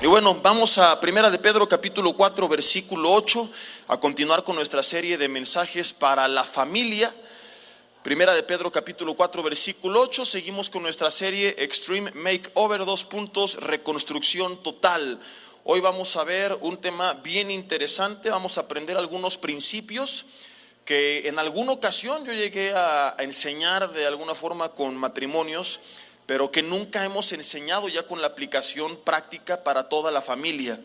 Y bueno, vamos a Primera de Pedro capítulo 4 versículo 8, a continuar con nuestra serie de mensajes para la familia. Primera de Pedro capítulo 4 versículo 8, seguimos con nuestra serie Extreme Makeover, reconstrucción total. Hoy vamos a ver un tema bien interesante, vamos a aprender algunos principios que en alguna ocasión yo llegué a enseñar de alguna forma con matrimonios, pero que nunca hemos enseñado ya con la aplicación práctica para toda la familia.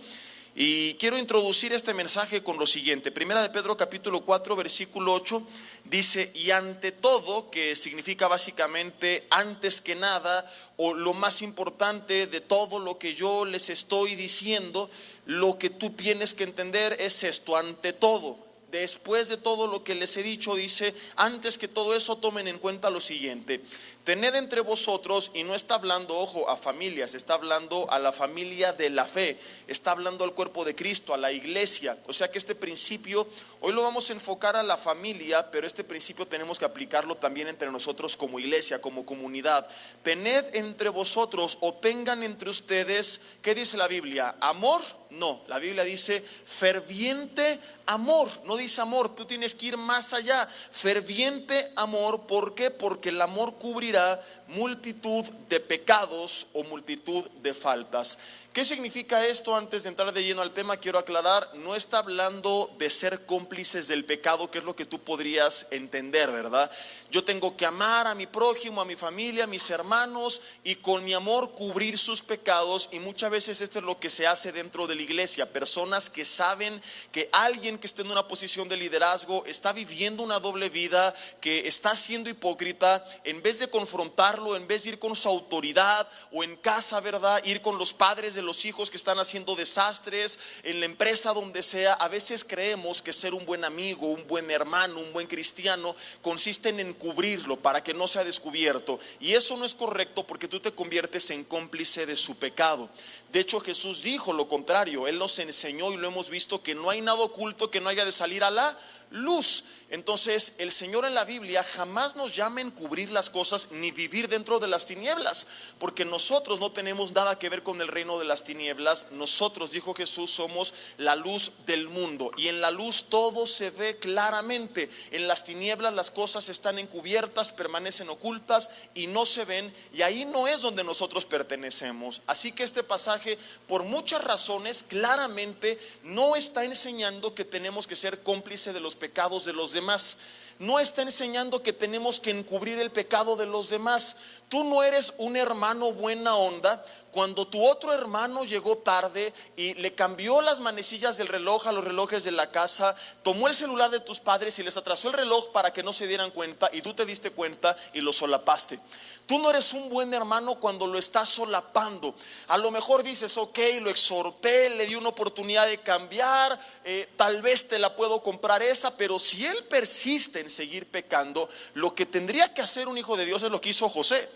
Y quiero introducir este mensaje con lo siguiente. Primera de Pedro capítulo 4 versículo 8 dice: y ante todo, que significa básicamente antes que nada, o lo más importante de todo lo que yo les estoy diciendo, lo que tú tienes que entender es esto: ante todo. Después de todo lo que les he dicho, dice, antes que todo eso tomen en cuenta lo siguiente: tened entre vosotros, y no está hablando, ojo, a familias, está hablando a la familia de la fe, está hablando al cuerpo de Cristo, a la iglesia. O sea que este principio, hoy lo vamos a enfocar a la familia, pero este principio tenemos que aplicarlo también entre nosotros como iglesia, como comunidad. Tened entre vosotros, o tengan entre ustedes, ¿qué dice la Biblia? ¿Amor? No, la Biblia dice ferviente amor, no dice amor, tú tienes que ir más allá. Ferviente amor, ¿por qué? Porque el amor cubrirá multitud de pecados o multitud de faltas. ¿Qué significa esto? Antes de entrar de lleno al tema, quiero aclarar, no está hablando de ser cómplices del pecado, que es lo que tú podrías entender, ¿verdad? Yo tengo que amar a mi prójimo, a mi familia, a mis hermanos, y con mi amor cubrir sus pecados. Y muchas veces esto es lo que se hace dentro de la iglesia. Personas que saben que alguien que esté en una posición de liderazgo está viviendo una doble vida, que está siendo hipócrita, en vez de confrontarlo, en vez de ir con su autoridad, o en casa, ¿verdad?, ir con los padres de los hijos que están haciendo desastres, en la empresa, donde sea. A veces creemos que ser un buen amigo, un buen hermano, un buen cristiano consiste en encubrirlo para que no sea descubierto, y eso no es correcto, porque tú te conviertes en cómplice de su pecado. De hecho, Jesús dijo lo contrario. Él nos enseñó, y lo hemos visto, que no hay nada oculto que no haya de salir a la luz. Entonces el Señor en la Biblia jamás nos llama a encubrir las cosas ni vivir dentro de las tinieblas, porque nosotros no tenemos nada que ver con el reino de las tinieblas. Nosotros, dijo Jesús, somos la luz del mundo, y en la luz todo se ve claramente. En las tinieblas las cosas están encubiertas, permanecen ocultas y no se ven, y ahí no es donde nosotros pertenecemos. Así que este pasaje, por muchas razones, claramente no está enseñando que tenemos que ser cómplices de los pecados de los demás. No está enseñando que tenemos que encubrir el pecado de los demás. Tú no eres un hermano buena onda cuando tu otro hermano llegó tarde y le cambió las manecillas del reloj a los relojes de la casa, tomó el celular de tus padres y les atrasó el reloj para que no se dieran cuenta, y tú te diste cuenta y lo solapaste. Tú no eres un buen hermano cuando lo estás solapando. A lo mejor dices, ok, lo exhorté, le di una oportunidad de cambiar, tal vez te la puedo comprar esa, pero si él persiste en seguir pecando, lo que tendría que hacer un hijo de Dios es lo que hizo José.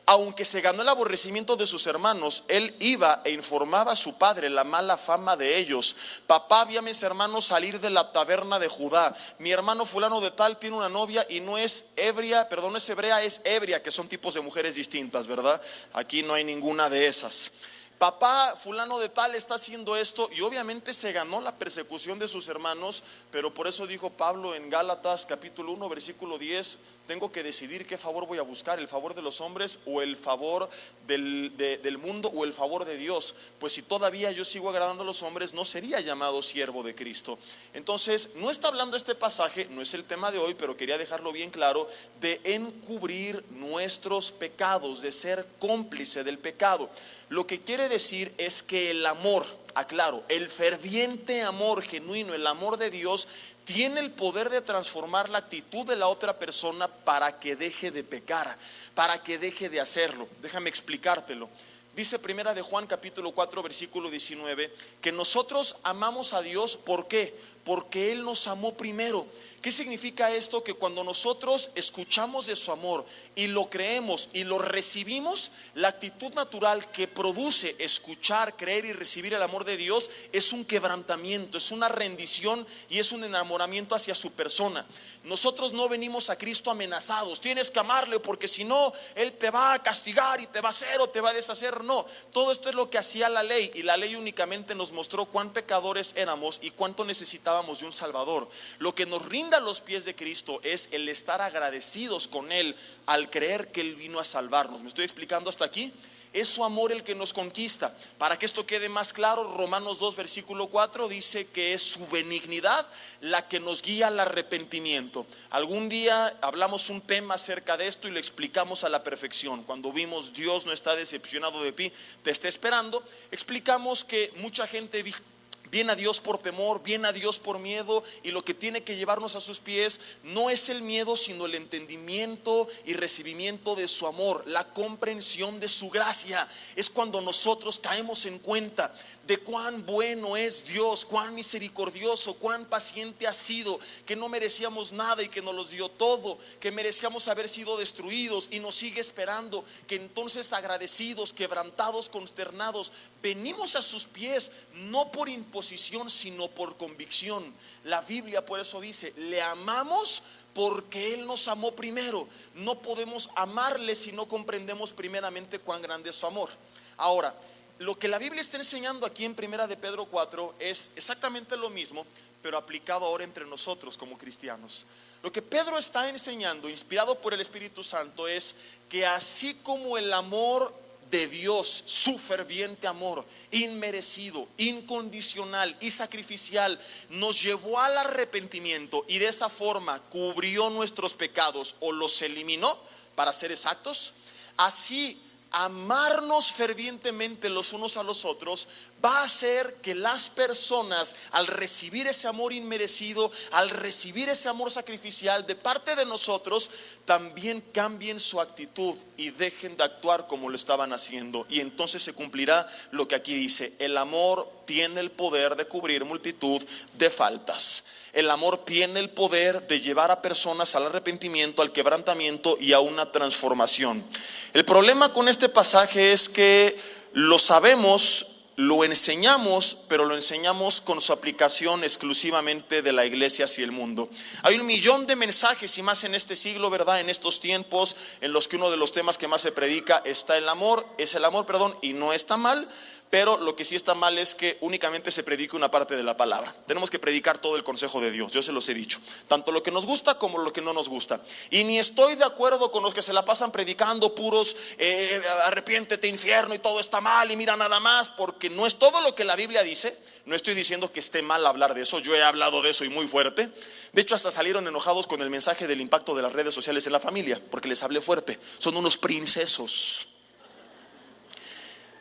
Aunque se ganó el aborrecimiento de sus hermanos, él iba e informaba a su padre la mala fama de ellos. Papá, vi a mis hermanos salir de la taberna de Judá. Mi hermano fulano de tal tiene una novia y no es ebria, perdón, no es hebrea, es ebria, que son tipos de mujeres distintas, ¿verdad? Aquí no hay ninguna de esas. Papá, fulano de tal está haciendo esto, y obviamente se ganó la persecución de sus hermanos. Pero por eso dijo Pablo en Gálatas capítulo 1 versículo 10: tengo que decidir qué favor voy a buscar, el favor de los hombres o el favor del mundo o el favor de Dios. Pues si todavía yo sigo agradando a los hombres, no sería llamado siervo de Cristo. Entonces no está hablando este pasaje, no es el tema de hoy, pero quería dejarlo bien claro, de encubrir nuestros pecados, de ser cómplice del pecado. Lo que quiere decir es que el amor, aclaro, el ferviente amor genuino, el amor de Dios, tiene el poder de transformar la actitud de la otra persona para que deje de pecar, para que deje de hacerlo. Déjame explicártelo. Dice Primera de Juan capítulo 4 versículo 19 que nosotros amamos a Dios. ¿Por qué? porque Él nos amó primero. ¿Qué significa esto? Que cuando nosotros escuchamos de su amor y lo creemos y lo recibimos, la actitud natural que produce escuchar, creer y recibir el amor de Dios es un quebrantamiento, es una rendición y es un enamoramiento hacia su persona. Nosotros no venimos a Cristo amenazados, tienes que amarle porque si no, Él te va a castigar y te va a hacer o te va a deshacer. No, todo esto es lo que hacía la ley, y la ley únicamente nos mostró cuán pecadores éramos y cuánto necesitábamos de un Salvador. Lo que nos rinda a los pies de Cristo es el estar agradecidos con Él al creer que Él vino a salvarnos. ¿Me estoy explicando hasta aquí? Es su amor el que nos conquista. Para que esto quede más claro, Romanos 2 versículo 4 dice que es su benignidad la que nos guía al arrepentimiento. Algún día hablamos un tema acerca de esto y lo explicamos a la perfección. Cuando vimos Dios no está decepcionado de ti, te está esperando, explicamos que mucha gente viene a Dios por temor, viene a Dios por miedo, y lo que tiene que llevarnos a sus pies no es el miedo, sino el entendimiento y recibimiento de su amor, la comprensión de su gracia. Es cuando nosotros caemos en cuenta de cuán bueno es Dios, cuán misericordioso, cuán paciente ha sido, que no merecíamos nada y que nos los dio todo, que merecíamos haber sido destruidos y nos sigue esperando, que entonces agradecidos, quebrantados, consternados, venimos a sus pies, no por imposición, sino por convicción. La Biblia por eso dice, le amamos porque Él nos amó primero. No podemos amarle si no comprendemos primeramente cuán grande es su amor. Ahora, lo que la Biblia está enseñando aquí en Primera de Pedro 4 es exactamente lo mismo, pero aplicado ahora entre nosotros como cristianos. Lo que Pedro está enseñando, inspirado por el Espíritu Santo, es que así como el amor de Dios, su ferviente amor, inmerecido, incondicional y sacrificial, nos llevó al arrepentimiento y de esa forma cubrió nuestros pecados o los eliminó, para ser exactos, así amarnos fervientemente los unos a los otros va a hacer que las personas, al recibir ese amor inmerecido, al recibir ese amor sacrificial de parte de nosotros, también cambien su actitud y dejen de actuar como lo estaban haciendo. Y entonces se cumplirá lo que aquí dice: el amor tiene el poder de cubrir multitud de faltas. El amor tiene el poder de llevar a personas al arrepentimiento, al quebrantamiento y a una transformación. El problema con este pasaje es que lo sabemos, lo enseñamos, pero lo enseñamos con su aplicación exclusivamente de la iglesia hacia el mundo. Hay 1,000,000 de mensajes, y más en este siglo, ¿verdad? En estos tiempos en los que uno de los temas que más se predica es el amor, y no está mal. Pero lo que sí está mal es que únicamente se predique una parte de la palabra. Tenemos que predicar todo el consejo de Dios, yo se los he dicho, tanto lo que nos gusta como lo que no nos gusta. Y ni estoy de acuerdo con los que se la pasan predicando puros arrepiéntete, infierno, y todo está mal y mira nada más, porque no es todo lo que la Biblia dice. No estoy diciendo que esté mal hablar de eso, yo he hablado de eso y muy fuerte. De hecho, hasta salieron enojados con el mensaje del impacto de las redes sociales en la familia, porque les hablé fuerte. Son unos princesos.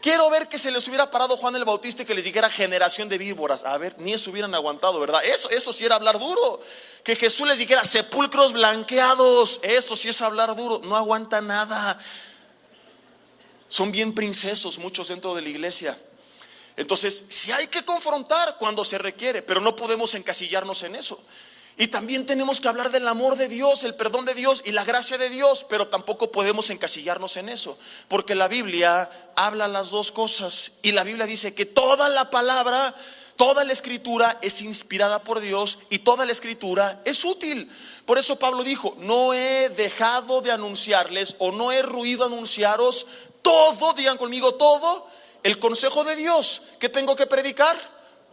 Quiero ver que se les hubiera parado Juan el Bautista y que les dijera generación de víboras. A ver, ni eso hubieran aguantado, ¿verdad? Eso sí era hablar duro. Que Jesús les dijera sepulcros blanqueados. Eso sí es hablar duro. No aguanta nada. Son bien princesos muchos dentro de la iglesia. Entonces, sí hay que confrontar cuando se requiere, pero no podemos encasillarnos en eso. Y también tenemos que hablar del amor de Dios, el perdón de Dios y la gracia de Dios, pero tampoco podemos encasillarnos en eso, porque la Biblia habla las dos cosas. Y la Biblia dice que toda la palabra, toda la escritura es inspirada por Dios y toda la escritura es útil. Por eso Pablo dijo: no he dejado de anunciarles, o no he ruido anunciaros todo, digan conmigo todo, el consejo de Dios. ¿Qué tengo que predicar?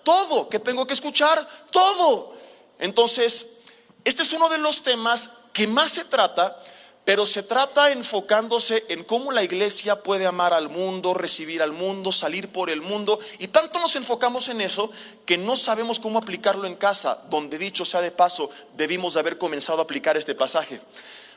Todo. ¿Qué tengo que escuchar? Todo. Entonces, este es uno de los temas que más se trata, pero se trata enfocándose en cómo la iglesia puede amar al mundo, recibir al mundo, salir por el mundo. Y tanto nos enfocamos en eso que no sabemos cómo aplicarlo en casa, donde, dicho sea de paso, debimos de haber comenzado a aplicar este pasaje.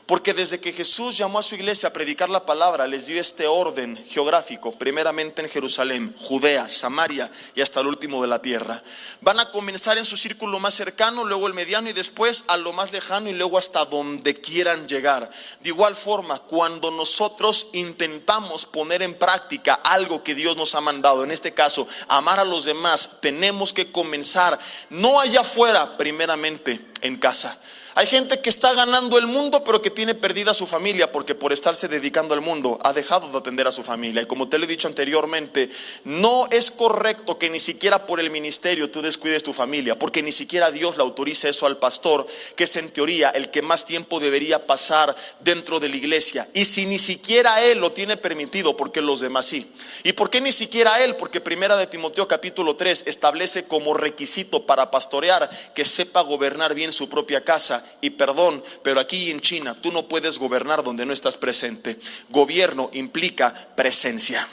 Porque desde que Jesús llamó a su iglesia a predicar la palabra, les dio este orden geográfico, primeramente en Jerusalén, Judea, Samaria y hasta el último de la tierra. Van a comenzar en su círculo más cercano, luego el mediano y después a lo más lejano y luego hasta donde quieran llegar. De igual forma, cuando nosotros intentamos poner en práctica algo que Dios nos ha mandado, en este caso, amar a los demás, tenemos que comenzar no allá afuera, primeramente en casa. Hay gente que está ganando el mundo pero que tiene perdida a su familia porque por estarse dedicando al mundo ha dejado de atender a su familia. Y como te lo he dicho anteriormente, no es correcto que ni siquiera por el ministerio tú descuides tu familia, porque ni siquiera Dios le autoriza eso al pastor, que es en teoría el que más tiempo debería pasar dentro de la iglesia. Y si ni siquiera él lo tiene permitido, ¿por qué los demás sí? ¿Y por qué ni siquiera él? Porque primera de Timoteo capítulo 3 establece como requisito para pastorear que sepa gobernar bien su propia casa. Y perdón, pero aquí en China tú no puedes gobernar donde no estás presente. Gobierno implica presencia.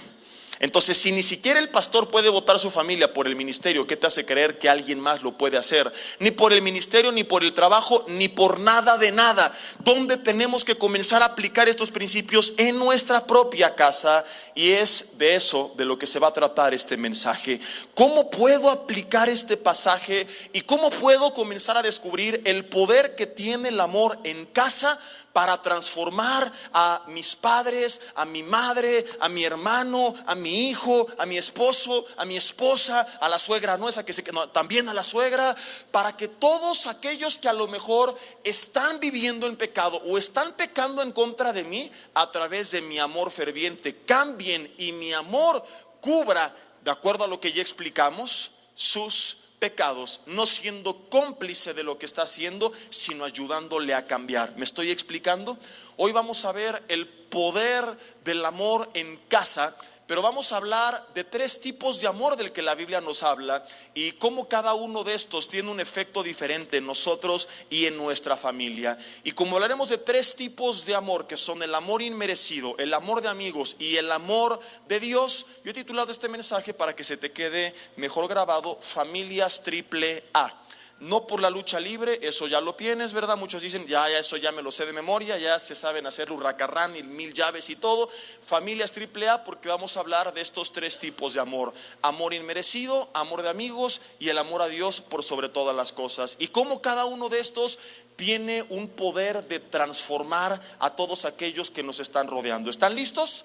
Entonces, si ni siquiera el pastor puede votar su familia por el ministerio, ¿qué te hace creer que alguien más lo puede hacer? Ni por el ministerio, ni por el trabajo, ni por nada de nada. ¿Dónde tenemos que comenzar a aplicar estos principios? En nuestra propia casa. Y es de eso de lo que se va a tratar este mensaje. ¿Cómo puedo aplicar este pasaje? ¿Y cómo puedo comenzar a descubrir el poder que tiene el amor en casa para transformar a mis padres, a mi madre, a mi hermano, a mi hijo, a mi esposo, a mi esposa, a la suegra, no esa que se no, también a la suegra, para que todos aquellos que a lo mejor están viviendo en pecado o están pecando en contra de mí, a través de mi amor ferviente cambien y mi amor cubra, de acuerdo a lo que ya explicamos, sus pecados, no siendo cómplice de lo que está haciendo, sino ayudándole a cambiar. ¿Me estoy explicando? Hoy vamos a ver el poder del amor en casa, pero vamos a hablar de 3 tipos de amor del que la Biblia nos habla y cómo cada uno de estos tiene un efecto diferente en nosotros y en nuestra familia. Y como hablaremos de 3 tipos de amor, que son el amor inmerecido, el amor de amigos y el amor de Dios, yo he titulado este mensaje para que se te quede mejor grabado: Familias Triple A. No por la lucha libre, eso ya lo tienes, ¿verdad? Muchos dicen, ya eso ya me lo sé de memoria, ya se saben hacer hurracarrán y 1000 llaves y todo. Familias triple A, porque vamos a hablar de estos 3 tipos de amor: amor inmerecido, amor de amigos y el amor a Dios por sobre todas las cosas. Y cómo cada uno de estos tiene un poder de transformar a todos aquellos que nos están rodeando. ¿Están listos?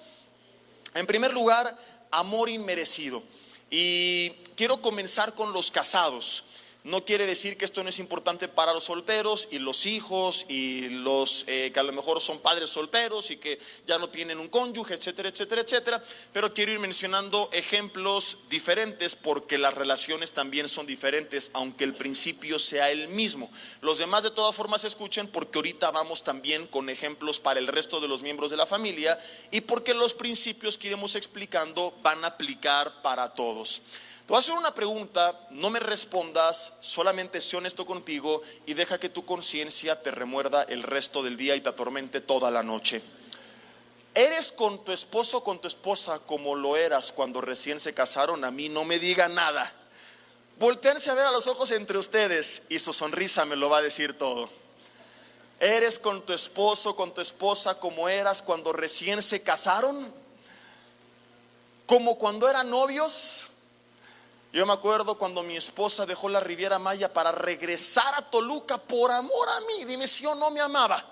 En primer lugar, amor inmerecido. Y quiero comenzar con los casados. No quiere decir que esto no es importante para los solteros y los hijos y los que a lo mejor son padres solteros y que ya no tienen un cónyuge, etcétera, etcétera, etcétera. Pero quiero ir mencionando ejemplos diferentes porque las relaciones también son diferentes, aunque el principio sea el mismo. Los demás de todas formas escuchen, porque ahorita vamos también con ejemplos para el resto de los miembros de la familia y porque los principios que iremos explicando van a aplicar para todos. Te voy a hacer una pregunta, no me respondas, solamente sé honesto contigo y deja que tu conciencia te remuerda el resto del día y te atormente toda la noche. ¿Eres con tu esposo o con tu esposa como lo eras cuando recién se casaron? A mí no me diga nada. Voltéense a ver a los ojos entre ustedes y su sonrisa me lo va a decir todo. ¿Eres con tu esposo o con tu esposa como eras cuando recién se casaron? ¿Como cuando eran novios? Yo me acuerdo cuando mi esposa dejó la Riviera Maya para regresar a Toluca por amor a mí. Dime si o no me amaba.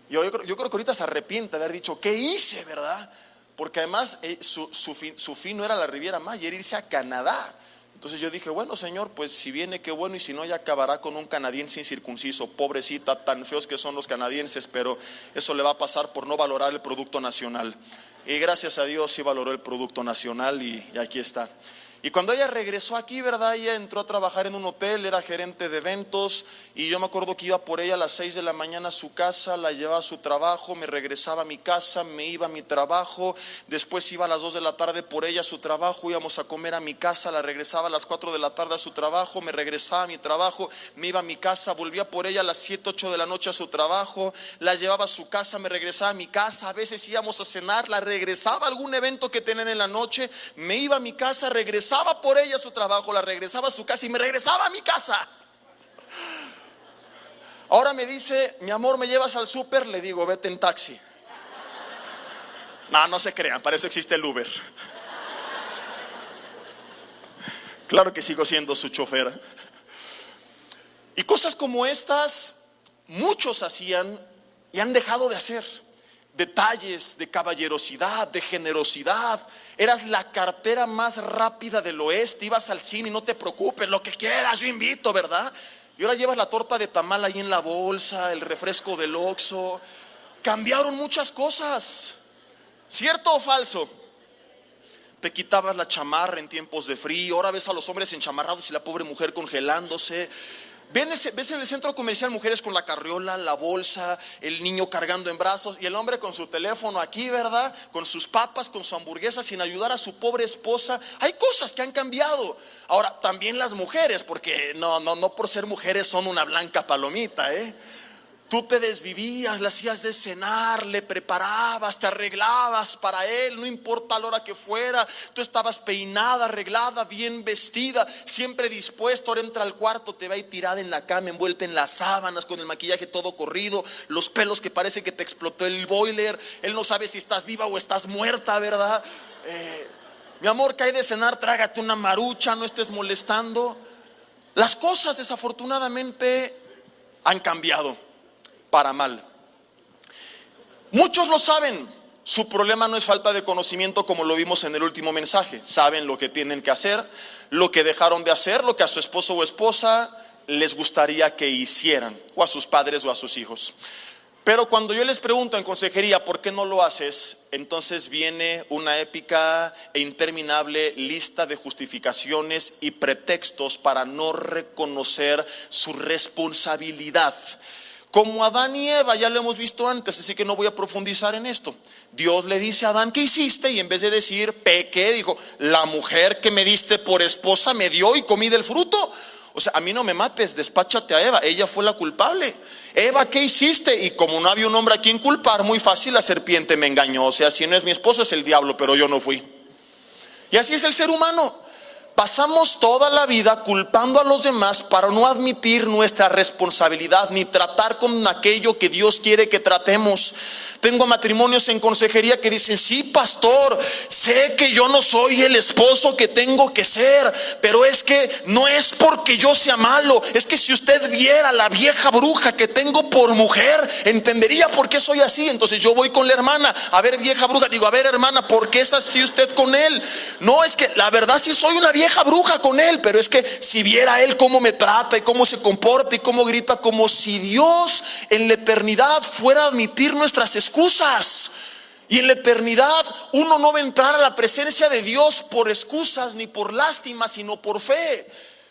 Yo creo que ahorita se arrepiente de haber dicho, ¿qué hice, verdad? Porque además su fin no era la Riviera Maya, era irse a Canadá. Entonces yo dije, bueno, Señor, pues si viene, qué bueno, y si no, ya acabará con un canadiense incircunciso. Pobrecita, tan feos que son los canadienses, pero eso le va a pasar por no valorar el producto nacional. Y gracias a Dios sí valoró el producto nacional y aquí está. Y cuando ella regresó aquí, ¿verdad? Ella entró a trabajar en un hotel, era gerente de eventos. Y yo me acuerdo que iba por ella a las 6 de la mañana a su casa, la llevaba a su trabajo, me regresaba a mi casa, me iba a mi trabajo. Después iba a las 2 de la tarde por ella a su trabajo, íbamos a comer a mi casa, la regresaba a las 4 de la tarde a su trabajo, me regresaba a mi trabajo, me iba a mi casa, volvía por ella a las 7, 8 de la noche a su trabajo, la llevaba a su casa, me regresaba a mi casa. A veces íbamos a cenar, la regresaba a algún evento que tenían en la noche, me iba a mi casa, regresaba por ella a su trabajo, la regresaba a su casa y me regresaba a mi casa. Ahora me dice, mi amor, ¿me llevas al súper? Le digo, vete en taxi. No, no se crean, para eso existe el Uber. Claro que sigo siendo su chofer. Y cosas como estas muchos hacían y han dejado de hacer. Detalles de caballerosidad, de generosidad. Eras la cartera más rápida del oeste. Ibas al cine y no te preocupes, lo que quieras, yo invito, ¿verdad? Y ahora llevas la torta de tamal ahí en la bolsa, el refresco del Oxxo. Cambiaron muchas cosas. ¿Cierto o falso? Te quitabas la chamarra en tiempos de frío. Ahora ves a los hombres enchamarrados y la pobre mujer congelándose. Ves en el centro comercial mujeres con la carriola, la bolsa, el niño cargando en brazos y el hombre con su teléfono aquí, ¿verdad? Con sus papas, con su hamburguesa, sin ayudar a su pobre esposa. Hay cosas que han cambiado. Ahora, también las mujeres, porque no por ser mujeres son una blanca palomita, ¿eh? Tú te desvivías, le hacías de cenar, le preparabas, te arreglabas para él, no importa la hora que fuera. Tú estabas peinada, arreglada, bien vestida, siempre dispuesto. Ahora entra al cuarto, te va ahí tirada en la cama, envuelta en las sábanas, con el maquillaje todo corrido, los pelos que parece que te explotó el boiler. Él no sabe si estás viva o estás muerta, ¿verdad? Mi amor, cae de cenar, trágate una marucha, no estés molestando. Las cosas desafortunadamente han cambiado para mal. Muchos lo saben. Su problema no es falta de conocimiento, como lo vimos en el último mensaje. Saben lo que tienen que hacer, lo que dejaron de hacer, lo que a su esposo o esposa les gustaría que hicieran, o a sus padres o a sus hijos. Pero cuando yo les pregunto en consejería ¿por qué no lo haces?, entonces viene una épica e interminable lista de justificaciones y pretextos para no reconocer su responsabilidad. Como Adán y Eva, ya lo hemos visto antes, así que no voy a profundizar en esto. Dios le dice a Adán, ¿qué hiciste? Y en vez de decir, pequé, dijo, la mujer que me diste por esposa me dio y comí del fruto. O sea, a mí no me mates, despáchate a Eva, ella fue la culpable. Eva, ¿qué hiciste? Y como no había un hombre a quien culpar, muy fácil, la serpiente me engañó. O sea, si no es mi esposo es el diablo, pero yo no fui. Y así es el ser humano. Pasamos toda la vida culpando a los demás para no admitir nuestra responsabilidad ni tratar con aquello que Dios quiere que tratemos. Tengo matrimonios en consejería que dicen, sí, pastor, sé que yo no soy el esposo que tengo que ser, pero es que no es porque yo sea malo, es que si usted viera la vieja bruja que tengo por mujer, entendería por qué soy así. Entonces yo voy con la hermana, a ver, vieja bruja, digo, a ver, hermana, ¿por qué es así usted con él? No, es que la verdad sí soy una vieja bruja con él, pero es que si viera él cómo me trata y cómo se comporta y cómo grita, como si Dios en la eternidad fuera a admitir nuestras excusas. Y en la eternidad uno no va a entrar a la presencia de Dios por excusas ni por lástima, sino por fe.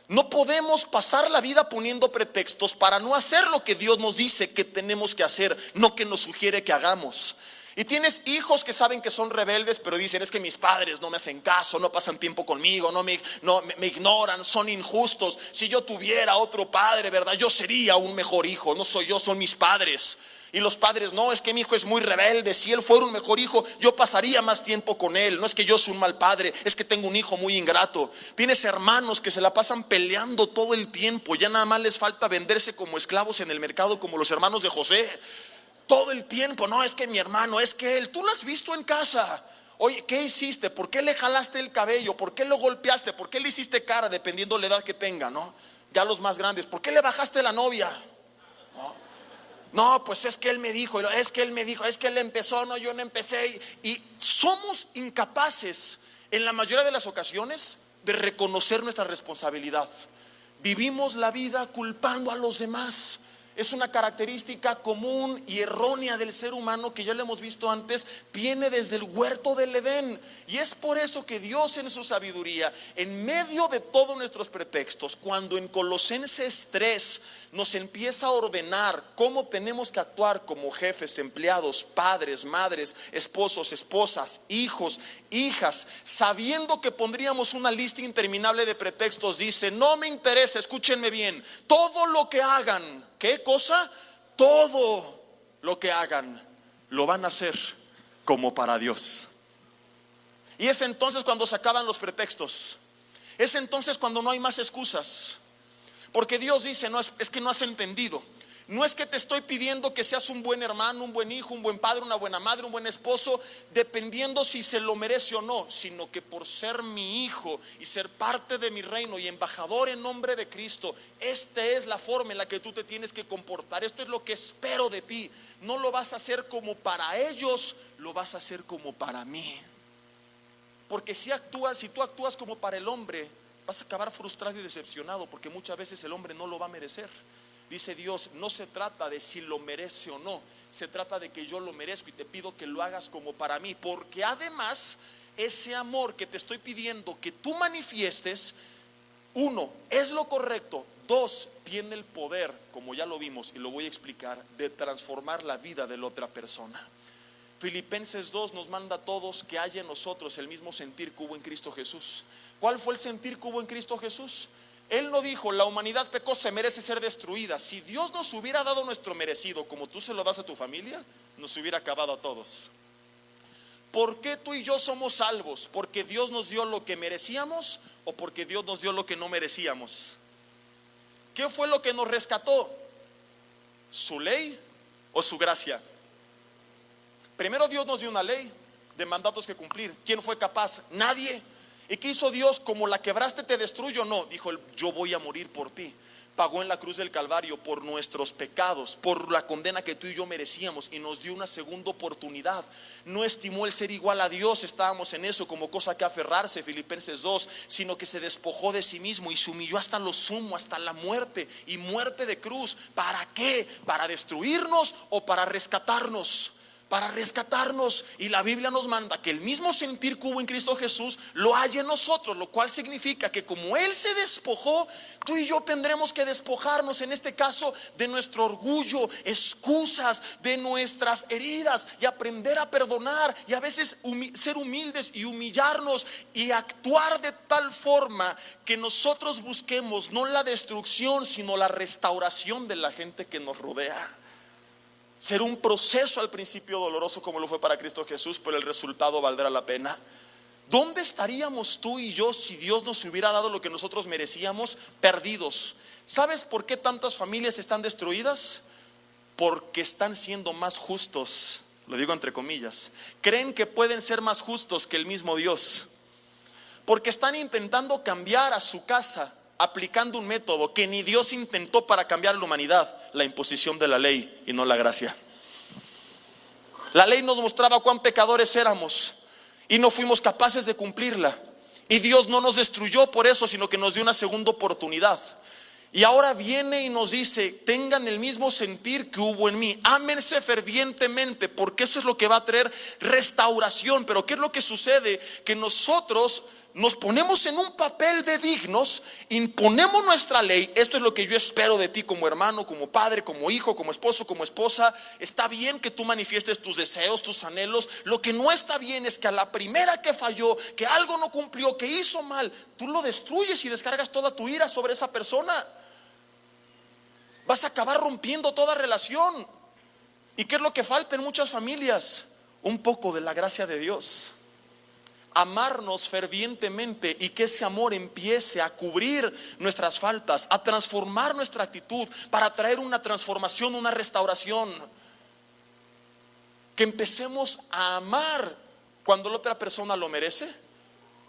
No podemos pasar la vida poniendo pretextos para no hacer lo que Dios nos dice que tenemos que hacer, no que nos sugiere que hagamos. Y tienes hijos que saben que son rebeldes, pero dicen, es que mis padres no me hacen caso, no pasan tiempo conmigo, me ignoran, son injustos. Si yo tuviera otro padre, ¿verdad? Yo sería un mejor hijo, no soy yo, son mis padres. Y los padres, no, es que mi hijo es muy rebelde, si él fuera un mejor hijo, yo pasaría más tiempo con él. No es que yo soy un mal padre, es que tengo un hijo muy ingrato. Tienes hermanos que se la pasan peleando todo el tiempo, ya nada más les falta venderse como esclavos en el mercado, como los hermanos de José. Todo el tiempo, no, es que mi hermano, es que él, tú lo has visto en casa. Oye, ¿qué hiciste? ¿Por qué le jalaste el cabello? ¿Por qué lo golpeaste? ¿Por qué le hiciste cara? Dependiendo de la edad que tenga, ¿no? Ya los más grandes, ¿por qué le bajaste la novia? No, pues es que él me dijo, es que él empezó, no, yo no empecé. Y somos incapaces en la mayoría de las ocasiones de reconocer nuestra responsabilidad. Vivimos la vida culpando a los demás. Es una característica común y errónea del ser humano que ya lo hemos visto antes, viene desde el huerto del Edén. Y es por eso que Dios en su sabiduría, en medio de todos nuestros pretextos, cuando en Colosenses 3 nos empieza a ordenar cómo tenemos que actuar como jefes, empleados, padres, madres, esposos, esposas, hijos, hijas, sabiendo que pondríamos una lista interminable de pretextos, dice, no me interesa, escúchenme bien, todo lo que hagan. ¿Qué cosa? Todo lo que hagan lo van a hacer como para Dios. Y es entonces cuando se acaban los pretextos. Es entonces cuando no hay más excusas. Porque Dios dice, no, es que no has entendido. No es que te estoy pidiendo que seas un buen hermano, un buen hijo, un buen padre, una buena madre, un buen esposo, dependiendo si se lo merece o no, sino que por ser mi hijo y ser parte de mi reino y embajador en nombre de Cristo, esta es la forma en la que tú te tienes que comportar. Esto es lo que espero de ti. No lo vas a hacer como para ellos, lo vas a hacer como para mí. Porque si tú actúas como para el hombre, vas a acabar frustrado y decepcionado, porque muchas veces el hombre no lo va a merecer. Dice Dios, no se trata de si lo merece o no, se trata de que yo lo merezco y te pido que lo hagas como para mí, porque además ese amor que te estoy pidiendo que tú manifiestes, uno, es lo correcto, dos, tiene el poder, como ya lo vimos y lo voy a explicar, de transformar la vida de la otra persona. Filipenses 2 nos manda a todos que haya en nosotros el mismo sentir que hubo en Cristo Jesús. ¿Cuál fue el sentir que hubo en Cristo Jesús? Él no dijo, la humanidad pecó, se merece ser destruida. Si Dios nos hubiera dado nuestro merecido, como tú se lo das a tu familia, nos hubiera acabado a todos. ¿Por qué tú y yo somos salvos? ¿Porque Dios nos dio lo que merecíamos o porque Dios nos dio lo que no merecíamos? ¿Qué fue lo que nos rescató? ¿Su ley o su gracia? Primero Dios nos dio una ley de mandatos que cumplir. ¿Quién fue capaz? Nadie. ¿Y qué hizo Dios? Como la quebraste te destruyo. No, dijo él, yo voy a morir por ti. Pagó en la cruz del Calvario por nuestros pecados, por la condena que tú y yo merecíamos, y nos dio una segunda oportunidad. No estimó el ser igual a Dios, estábamos en eso como cosa que aferrarse, Filipenses 2, sino que se despojó de sí mismo y se humilló hasta lo sumo, hasta la muerte, y muerte de cruz. ¿Para qué? ¿Para destruirnos o para rescatarnos? Para rescatarnos. Y la Biblia nos manda que el mismo sentir que hubo en Cristo Jesús lo haya en nosotros, lo cual significa que como Él se despojó, tú y yo tendremos que despojarnos, en este caso, de nuestro orgullo, excusas, de nuestras heridas, y aprender a perdonar, y a veces ser humildes y humillarnos y actuar de tal forma que nosotros busquemos no la destrucción, sino la restauración de la gente que nos rodea. Ser un proceso al principio doloroso como lo fue para Cristo Jesús, pero el resultado valdrá la pena. ¿Dónde estaríamos tú y yo si Dios nos hubiera dado lo que nosotros merecíamos? Perdidos. ¿Sabes por qué tantas familias están destruidas? Porque están siendo más justos, lo digo entre comillas. Creen que pueden ser más justos que el mismo Dios, porque están intentando cambiar a su casa, aplicando un método que ni Dios intentó para cambiar a la humanidad: la imposición de la ley y no la gracia. La ley nos mostraba cuán pecadores éramos y no fuimos capaces de cumplirla, y Dios no nos destruyó por eso, sino que nos dio una segunda oportunidad. Y ahora viene y nos dice: tengan el mismo sentir que hubo en mí, ámense fervientemente, porque eso es lo que va a traer restauración. Pero ¿qué es lo que sucede? Que nosotros nos ponemos en un papel de dignos, imponemos nuestra ley. Esto es lo que yo espero de ti como hermano, como padre, como hijo, como esposo, como esposa. Está bien que tú manifiestes tus deseos, tus anhelos. Lo que no está bien es que a la primera que falló, que algo no cumplió, que hizo mal, tú lo destruyes y descargas toda tu ira sobre esa persona. Vas a acabar rompiendo toda relación. ¿Y qué es lo que falta en muchas familias? Un poco de la gracia de Dios. Amarnos fervientemente, y que ese amor empiece a cubrir nuestras faltas, a transformar nuestra actitud para traer una transformación, una restauración. Que empecemos a amar cuando la otra persona lo merece,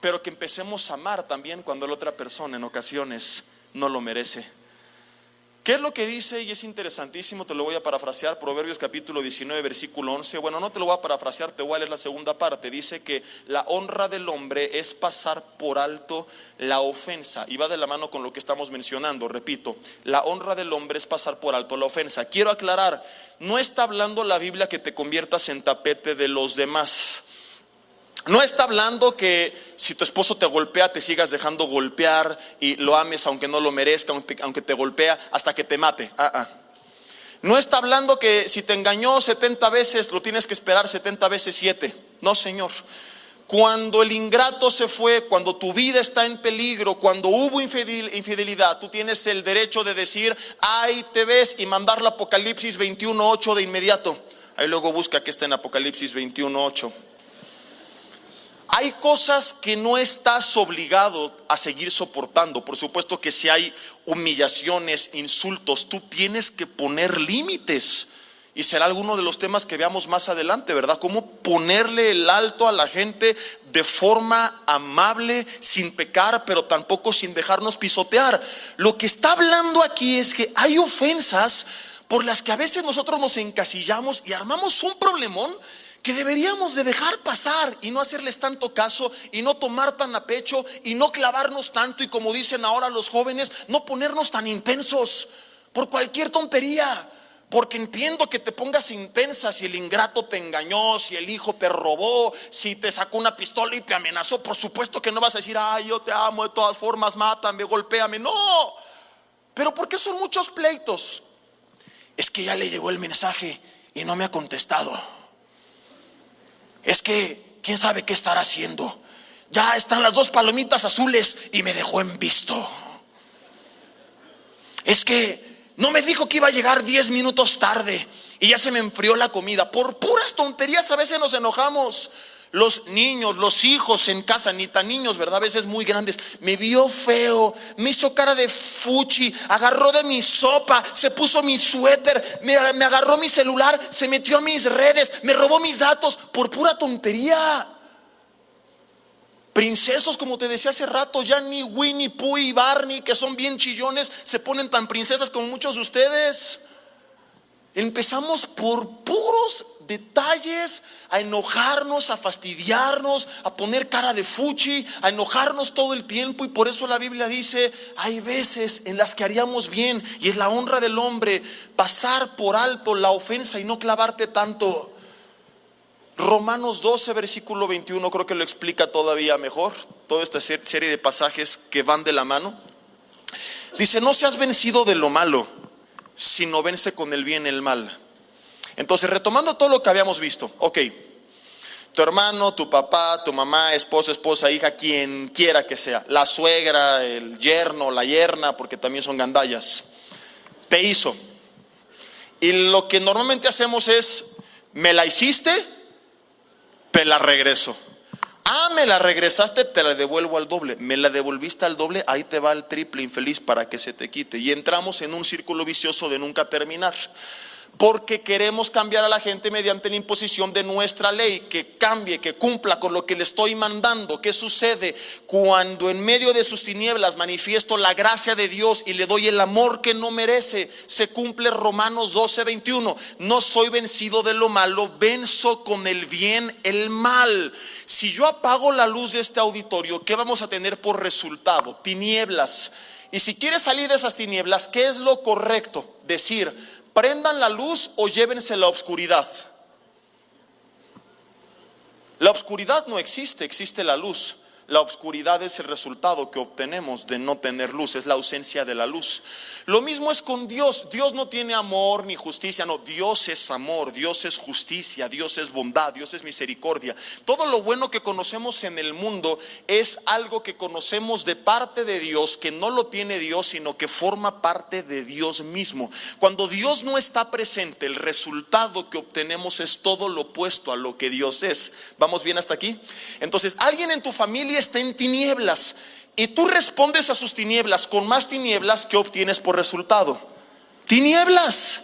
pero que empecemos a amar también cuando la otra persona en ocasiones no lo merece. ¿Qué es lo que dice? Y es interesantísimo, te lo voy a parafrasear, Proverbios capítulo 19, versículo 11. Bueno, no te lo voy a parafrasear, te voy a leer la segunda parte. Dice que la honra del hombre es pasar por alto la ofensa, y va de la mano con lo que estamos mencionando. Repito, la honra del hombre es pasar por alto la ofensa. Quiero aclarar, no está hablando la Biblia que te conviertas en tapete de los demás. No está hablando que si tu esposo te golpea, te sigas dejando golpear y lo ames aunque no lo merezca, aunque te golpea hasta que te mate. No está hablando que si te engañó 70 veces, lo tienes que esperar 70 veces 7. No, Señor. Cuando el ingrato se fue, cuando tu vida está en peligro, cuando hubo infidelidad, tú tienes el derecho de decir: ahí te ves, y mandar la Apocalipsis 21:8 de inmediato. Ahí luego busca que está en Apocalipsis 21:8. Hay cosas que no estás obligado a seguir soportando. Por supuesto que si hay humillaciones, insultos, tú tienes que poner límites. Y será alguno de los temas que veamos más adelante, ¿verdad? Cómo ponerle el alto a la gente de forma amable, sin pecar, pero tampoco sin dejarnos pisotear. Lo que está hablando aquí es que hay ofensas por las que a veces nosotros nos encasillamos y armamos un problemón que deberíamos de dejar pasar y no hacerles tanto caso y no tomar tan a pecho y no clavarnos tanto, y como dicen ahora los jóvenes, no ponernos tan intensos por cualquier tontería. Porque entiendo que te pongas intensa si el ingrato te engañó, si el hijo te robó, si te sacó una pistola y te amenazó. Por supuesto que no vas a decir, ay, yo te amo de todas formas, mátame, golpéame. No, pero ¿por qué son muchos pleitos? Es que ya le llegó el mensaje y no me ha contestado. Es que quién sabe qué estará haciendo. Ya están las 2 palomitas azules y me dejó en visto. Es que no me dijo que iba a llegar 10 minutos tarde y ya se me enfrió la comida. Por puras tonterías a veces nos enojamos. Los niños, los hijos en casa, ni tan niños, ¿verdad? A veces muy grandes. Me vio feo, me hizo cara de fuchi, agarró de mi sopa, se puso mi suéter, me agarró mi celular, se metió a mis redes, me robó mis datos por pura tontería. Princesos, como te decía hace rato, ya ni Winnie Pooh y Barney, que son bien chillones, se ponen tan princesas como muchos de ustedes. Empezamos por puros detalles a enojarnos, a fastidiarnos, a poner cara de fuchi, a enojarnos todo el tiempo. Y por eso la Biblia dice, hay veces en las que haríamos bien, y es la honra del hombre, pasar por alto la ofensa y no clavarte tanto. Romanos 12 versículo 21 creo que lo explica todavía mejor. Toda esta serie de pasajes que van de la mano. Dice, no seas vencido de lo malo, sino vence con el bien el mal. Entonces, retomando todo lo que habíamos visto, ok, tu hermano, tu papá, tu mamá, esposa, hija, quien quiera que sea, la suegra, el yerno, la yerna, porque también son gandallas, te hizo. Y lo que normalmente hacemos es, me la hiciste, te la regreso. Ah, me la regresaste, te la devuelvo al doble. Me la devolviste al doble, ahí te va el triple, infeliz, para que se te quite. Y entramos en un círculo vicioso de nunca terminar. Porque queremos cambiar a la gente mediante la imposición de nuestra ley, que cambie, que cumpla con lo que le estoy mandando. ¿Qué sucede? Cuando en medio de sus tinieblas manifiesto la gracia de Dios y le doy el amor que no merece, se cumple Romanos 12, 21. No soy vencido de lo malo, venzo con el bien el mal. Si yo apago la luz de este auditorio, ¿qué vamos a tener por resultado? Tinieblas. Y si quieres salir de esas tinieblas, ¿qué es lo correcto? Decir, prendan la luz o llévense la oscuridad. La oscuridad no existe, existe la luz. La oscuridad es el resultado que obtenemos de no tener luz, es la ausencia de la luz. Lo mismo es con Dios. Dios no tiene amor ni justicia, no, Dios es amor, Dios es justicia, Dios es bondad, Dios es misericordia. Todo lo bueno que conocemos en el mundo es algo que conocemos de parte de Dios, que no lo tiene Dios, sino que forma parte de Dios mismo. Cuando Dios no está presente, el resultado que obtenemos es todo lo opuesto a lo que Dios es. ¿Vamos bien hasta aquí? Entonces, alguien en tu familia está en tinieblas y tú respondes a sus tinieblas con más tinieblas. ¿Qué obtienes por resultado? Tinieblas.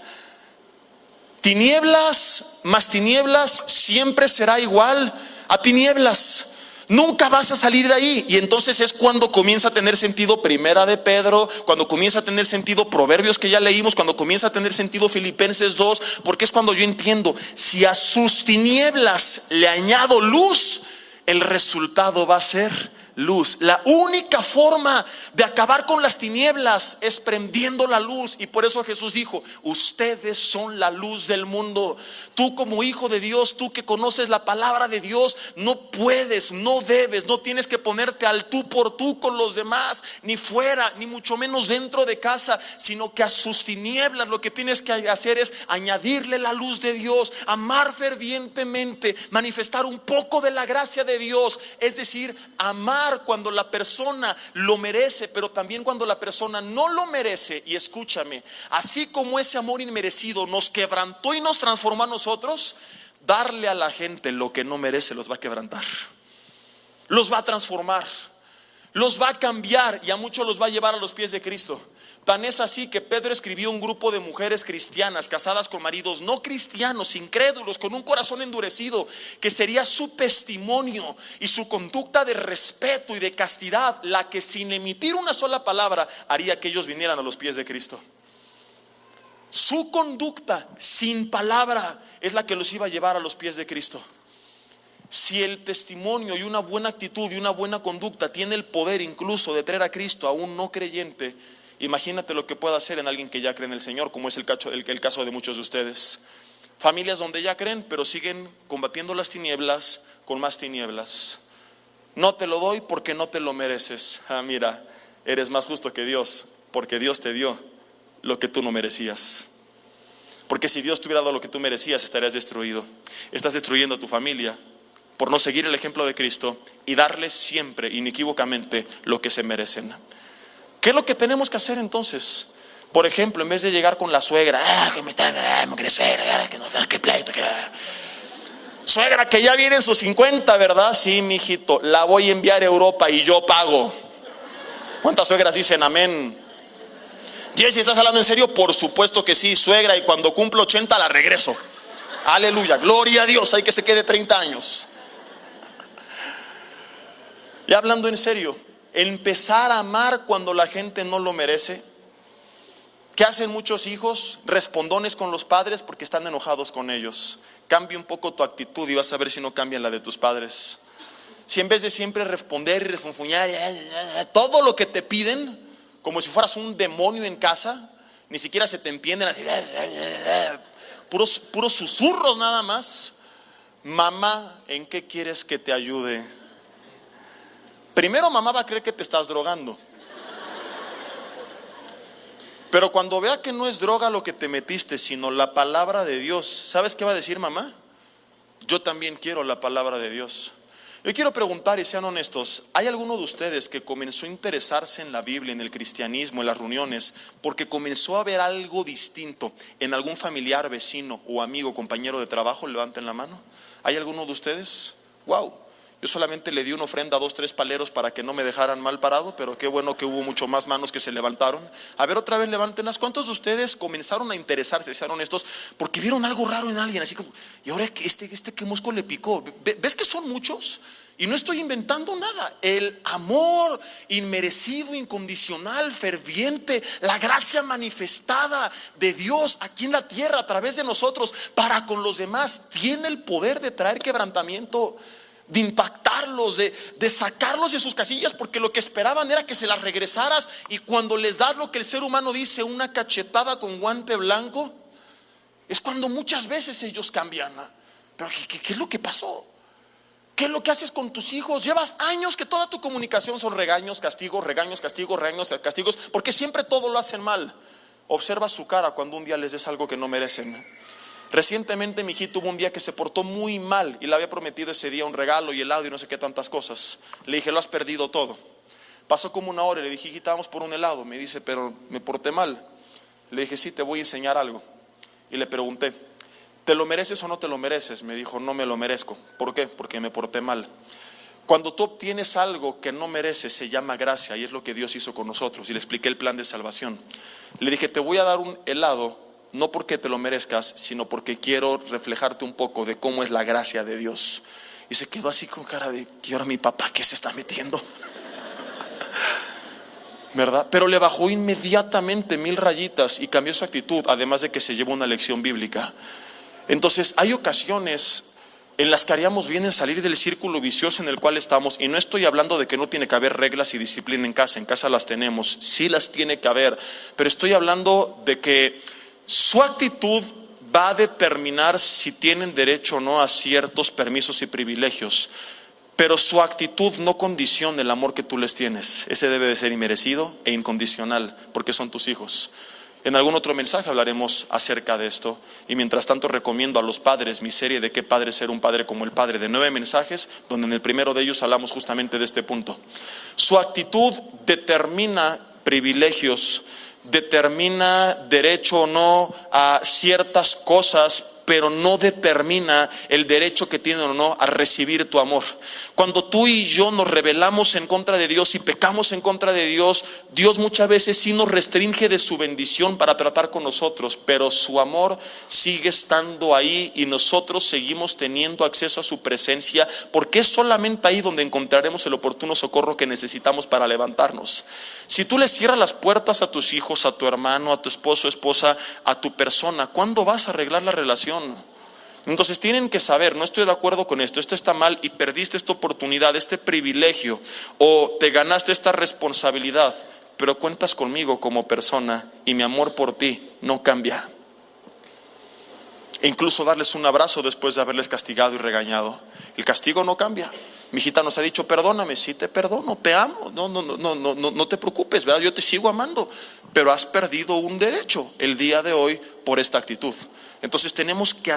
Tinieblas más tinieblas siempre será igual a tinieblas. Nunca vas a salir de ahí. Y entonces es cuando comienza a tener sentido Primera de Pedro, cuando comienza a tener sentido Proverbios que ya leímos, cuando comienza a tener sentido Filipenses 2, porque es cuando yo entiendo, si a sus tinieblas le añado luz, el resultado va a ser luz. La única forma de acabar con las tinieblas es prendiendo la luz. Y por eso Jesús dijo, ustedes son la luz del mundo. Tú como hijo de Dios, tú que conoces la palabra de Dios, no puedes, no debes, no tienes que ponerte al tú por tú con los demás, ni fuera, ni mucho menos dentro de casa, sino que a sus tinieblas lo que tienes que hacer es añadirle la luz de Dios, amar fervientemente, manifestar un poco de la gracia de Dios, es decir, amar cuando la persona lo merece, pero también cuando la persona no lo merece. Y escúchame, así como ese amor inmerecido nos quebrantó y nos transformó a nosotros, darle a la gente lo que no merece los va a quebrantar. los va a transformar, los va a cambiar y a muchos los va a llevar a los pies de Cristo. Tan es así que Pedro escribió a un grupo de mujeres cristianas casadas con maridos no cristianos, incrédulos, con un corazón endurecido, que sería su testimonio y su conducta de respeto y de castidad la que, sin emitir una sola palabra, haría que ellos vinieran a los pies de Cristo. Su conducta sin palabra es la que los iba a llevar a los pies de Cristo. Si el testimonio y una buena actitud y una buena conducta tiene el poder incluso de traer a Cristo a un no creyente, imagínate lo que puede hacer en alguien que ya cree en el Señor, como es el caso de muchos de ustedes. Familias donde ya creen, pero siguen combatiendo las tinieblas con más tinieblas. No te lo doy porque no te lo mereces. Mira, eres más justo que Dios, porque Dios te dio lo que tú no merecías. Porque si Dios te hubiera dado lo que tú merecías, estarías destruido. Estás destruyendo a tu familia por no seguir el ejemplo de Cristo y darles siempre, inequívocamente, lo que se merecen. ¿Qué es lo que tenemos que hacer entonces? Por ejemplo, en vez de llegar con la suegra, que me quiere suegra, que no sabes qué pleito, suegra que ya viene en sus 50, ¿verdad? Sí, mijito, la voy a enviar a Europa y yo pago. ¿Cuántas suegras dicen amén? Jessy, ¿estás hablando en serio? Por supuesto que sí, suegra, y cuando cumplo 80 la regreso. Aleluya, gloria a Dios, hay que se quede 30 años. Y hablando en serio, empezar a amar cuando la gente no lo merece. ¿Qué hacen muchos hijos? Respondones con los padres porque están enojados con ellos. Cambia un poco tu actitud y vas a ver si no cambian la de tus padres. Si en vez de siempre responder y refunfuñar todo lo que te piden, como si fueras un demonio en casa, ni siquiera se te entienden así, puros susurros nada más. Mamá, ¿en qué quieres que te ayude? Primero mamá va a creer que te estás drogando, pero cuando vea que no es droga lo que te metiste, sino la palabra de Dios, ¿sabes qué va a decir mamá? Yo también quiero la palabra de Dios. Yo quiero preguntar, y sean honestos, ¿hay alguno de ustedes que comenzó a interesarse en la Biblia, en el cristianismo, en las reuniones, porque comenzó a ver algo distinto en algún familiar, vecino o amigo, compañero de trabajo? Levanten la mano. ¿Hay alguno de ustedes? Wow. Yo solamente le di una ofrenda a 2, 3 paleros para que no me dejaran mal parado, pero qué bueno que hubo mucho más manos que se levantaron. A ver, otra vez levántenlas. ¿Cuántos de ustedes comenzaron a interesarse, sean honestos, porque vieron algo raro en alguien? Así como, y ahora este que mosco le picó. ¿Ves que son muchos? Y no estoy inventando nada. El amor inmerecido, incondicional, ferviente, la gracia manifestada de Dios aquí en la tierra a través de nosotros para con los demás, tiene el poder de traer quebrantamiento, de impactarlos, de sacarlos de sus casillas, porque lo que esperaban era que se las regresaras. Y cuando les das lo que el ser humano dice, una cachetada con guante blanco, es cuando muchas veces ellos cambian. Pero ¿qué es lo que pasó? ¿Qué es lo que haces con tus hijos? Llevas años que toda tu comunicación son regaños, castigos, regaños, castigos, regaños, castigos, porque siempre todo lo hacen mal. Observa su cara cuando un día les des algo que no merecen. Recientemente mi hijito tuvo un día que se portó muy mal y le había prometido ese día un regalo y helado y no sé qué tantas cosas. Le dije, lo has perdido todo. Pasó como una hora y le dije, hijita, vamos por un helado. Me dice, pero me porté mal. Le dije, sí, te voy a enseñar algo. Y le pregunté, ¿te lo mereces o no te lo mereces? Me dijo, no me lo merezco. ¿Por qué? Porque me porté mal. Cuando tú obtienes algo que no mereces, se llama gracia, y es lo que Dios hizo con nosotros. Y le expliqué el plan de salvación. Le dije, te voy a dar un helado, no porque te lo merezcas, sino porque quiero reflejarte un poco de cómo es la gracia de Dios. Y se quedó así con cara de, ¿y ahora mi papá qué se está metiendo? ¿Verdad? Pero le bajó inmediatamente 1000 rayitas y cambió su actitud, además de que se llevó una lección bíblica. Entonces hay ocasiones en las que haríamos bien en salir del círculo vicioso en el cual estamos. Y no estoy hablando de que no tiene que haber reglas y disciplina en casa las tenemos, sí las tiene que haber, pero estoy hablando de que su actitud va a determinar si tienen derecho o no a ciertos permisos y privilegios, pero su actitud no condiciona el amor que tú les tienes. Ese debe de ser inmerecido e incondicional, porque son tus hijos. En algún otro mensaje hablaremos acerca de esto, y mientras tanto recomiendo a los padres mi serie de qué padre ser un padre como el Padre, de 9 mensajes, donde en el primero de ellos hablamos justamente de este punto. Su actitud determina privilegios, determina derecho o no a ciertas cosas pero no determina el derecho que tienen o no a recibir tu amor. Cuando tú y yo nos rebelamos en contra de Dios y pecamos en contra de Dios, Dios muchas veces sí nos restringe de su bendición para tratar con nosotros, pero su amor sigue estando ahí y nosotros seguimos teniendo acceso a su presencia, porque es solamente ahí donde encontraremos el oportuno socorro que necesitamos para levantarnos. Si tú le cierras las puertas a tus hijos, a tu hermano, a tu esposo, esposa, a tu persona, ¿cuándo vas a arreglar la relación? Entonces tienen que saber, no estoy de acuerdo con esto está mal y perdiste esta oportunidad, este privilegio, o te ganaste esta responsabilidad, pero cuentas conmigo como persona y mi amor por ti no cambia. E incluso darles un abrazo después de haberles castigado y regañado, el castigo no cambia. Mi hijita nos ha dicho, perdóname, sí te perdono, te amo, no te preocupes, ¿verdad? Yo te sigo amando, pero has perdido un derecho el día de hoy por esta actitud. Entonces tenemos que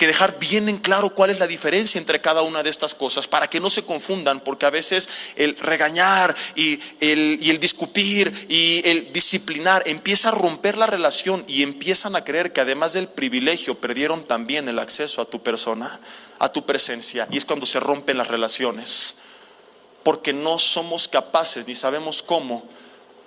dejar bien en claro cuál es la diferencia entre cada una de estas cosas para que no se confundan, porque a veces el regañar y el discutir y el disciplinar empieza a romper la relación y empiezan a creer que además del privilegio perdieron también el acceso a tu persona, a tu presencia, y es cuando se rompen las relaciones, porque no somos capaces ni sabemos cómo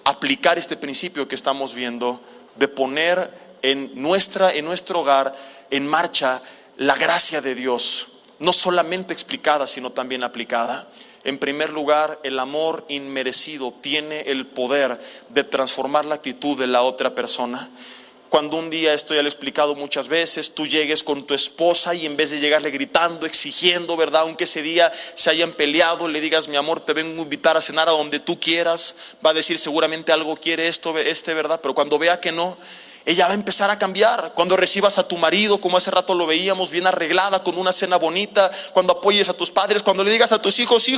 aplicar este principio que estamos viendo de poner en nuestro hogar en marcha la gracia de Dios, no solamente explicada sino también aplicada. En primer lugar, el amor inmerecido tiene el poder de transformar la actitud de la otra persona. Cuando un día, esto ya lo he explicado muchas veces, tú llegues con tu esposa y en vez de llegarle gritando, exigiendo, ¿verdad? Aunque ese día se hayan peleado, le digas, mi amor, te vengo a invitar a cenar a donde tú quieras. Va a decir, seguramente algo quiere ¿verdad? Pero cuando vea que no, ella va a empezar a cambiar. Cuando recibas a tu marido, como hace rato lo veíamos, bien arreglada, con una cena bonita, cuando apoyes a tus padres, cuando le digas a tus hijos,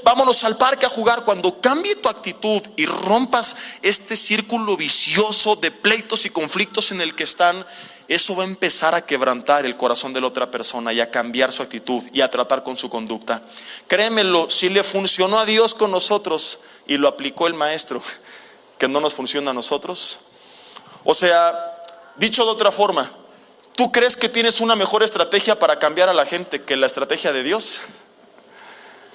vámonos al parque a jugar, cuando cambie tu actitud y rompas este círculo vicioso de pleitos y conflictos en el que están, eso va a empezar a quebrantar el corazón de la otra persona y a cambiar su actitud y a tratar con su conducta. Créemelo, si le funcionó a Dios con nosotros y lo aplicó el maestro, que no nos funciona a nosotros. O sea, dicho de otra forma, ¿tú crees que tienes una mejor estrategia para cambiar a la gente que la estrategia de Dios?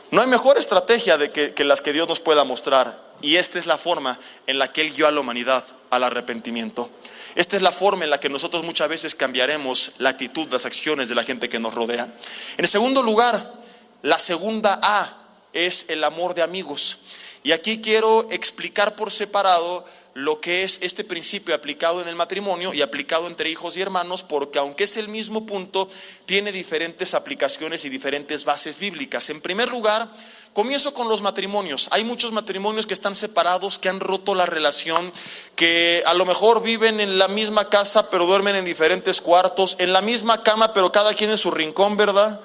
No hay mejor estrategia que las que Dios nos pueda mostrar. Y esta es la forma en la que Él guió a la humanidad al arrepentimiento. Esta es la forma en la que nosotros muchas veces cambiaremos la actitud, las acciones de la gente que nos rodea. En segundo lugar, la segunda A es el amor de amigos. Y aquí quiero explicar por separado lo que es este principio aplicado en el matrimonio y aplicado entre hijos y hermanos, porque aunque es el mismo punto, tiene diferentes aplicaciones y diferentes bases bíblicas. En primer lugar, comienzo con los matrimonios. Hay muchos matrimonios que están separados, que han roto la relación, que a lo mejor viven en la misma casa pero duermen en diferentes cuartos, en la misma cama pero cada quien en su rincón, ¿verdad?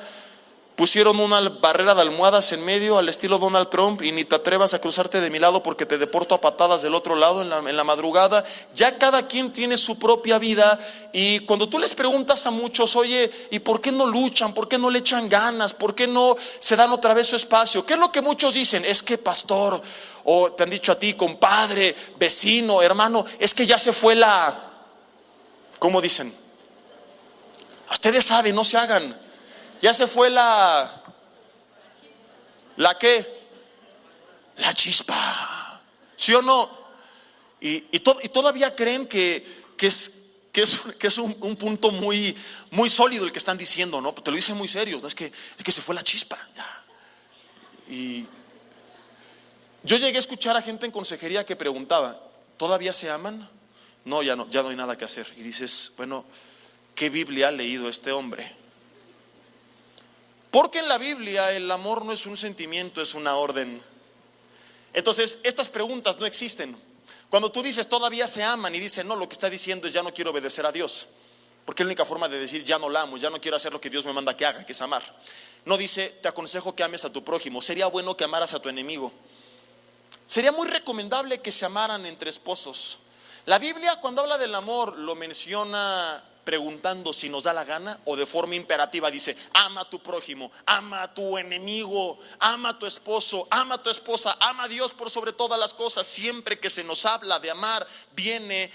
Pusieron una barrera de almohadas en medio al estilo Donald Trump y ni te atrevas a cruzarte de mi lado porque te deporto a patadas del otro lado en la madrugada. Ya cada quien tiene su propia vida, y cuando tú les preguntas a muchos, oye, ¿y por qué no luchan? ¿Por qué no le echan ganas? ¿Por qué no se dan otra vez su espacio? ¿Qué es lo que muchos dicen? Es que pastor, o te han dicho a ti, compadre, vecino, hermano, es que ya se fue ¿cómo dicen? Ustedes saben, no se hagan. Ya se fue ¿la qué? La chispa. ¿Sí o no? Y todavía creen que es un punto muy, muy sólido el que están diciendo, ¿no? Te lo dicen muy serio, ¿no? Es que se fue la chispa. Ya. Y yo llegué a escuchar a gente en consejería que preguntaba, ¿todavía se aman? No, ya no hay nada que hacer. Y dices, bueno, ¿qué Biblia ha leído este hombre? Porque en la Biblia el amor no es un sentimiento, es una orden. Entonces estas preguntas no existen. Cuando tú dices todavía se aman y dicen no, lo que está diciendo es ya no quiero obedecer a Dios, porque es la única forma de decir ya no la amo, ya no quiero hacer lo que Dios me manda que haga, que es amar. No dice te aconsejo que ames a tu prójimo, sería bueno que amaras a tu enemigo. Sería muy recomendable que se amaran entre esposos. La Biblia cuando habla del amor lo menciona preguntando si nos da la gana, o de forma imperativa dice ama a tu prójimo, ama a tu enemigo, ama a tu esposo, ama a tu esposa, ama a Dios por sobre todas las cosas. Siempre que se nos habla de amar viene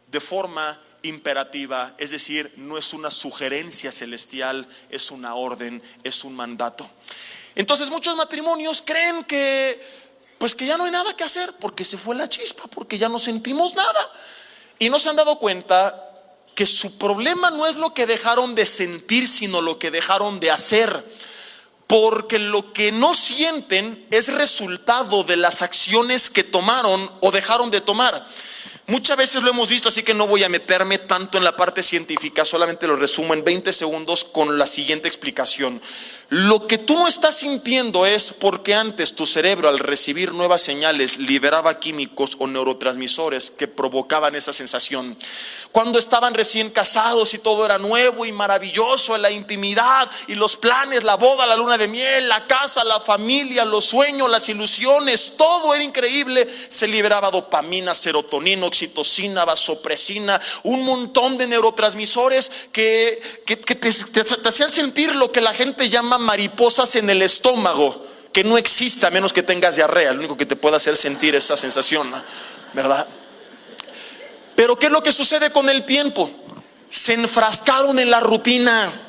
de forma imperativa, es decir, no es una sugerencia celestial, es una orden, es un mandato. Entonces muchos matrimonios creen que ya no hay nada que hacer porque se fue la chispa, porque ya no sentimos nada, y no se han dado cuenta que su problema no es lo que dejaron de sentir, sino lo que dejaron de hacer. Porque lo que no sienten es resultado de las acciones que tomaron o dejaron de tomar. Muchas veces lo hemos visto, así que no voy a meterme tanto en la parte científica, solamente lo resumo en 20 segundos con la siguiente explicación. Lo que tú no estás sintiendo es porque antes tu cerebro, al recibir nuevas señales, liberaba químicos o neurotransmisores que provocaban esa sensación. Cuando estaban recién casados y todo era nuevo y maravilloso, la intimidad y los planes, la boda, la luna de miel, la casa, la familia, los sueños, las ilusiones, todo era increíble. Se liberaba dopamina, serotonina, oxitocina, vasopresina, un montón de neurotransmisores que te hacían sentir lo que la gente llama mariposas en el estómago, que no existe a menos que tengas diarrea. Lo único que te puede hacer sentir esa sensación, ¿verdad? Pero ¿qué es lo que sucede con el tiempo? Se enfrascaron en la rutina.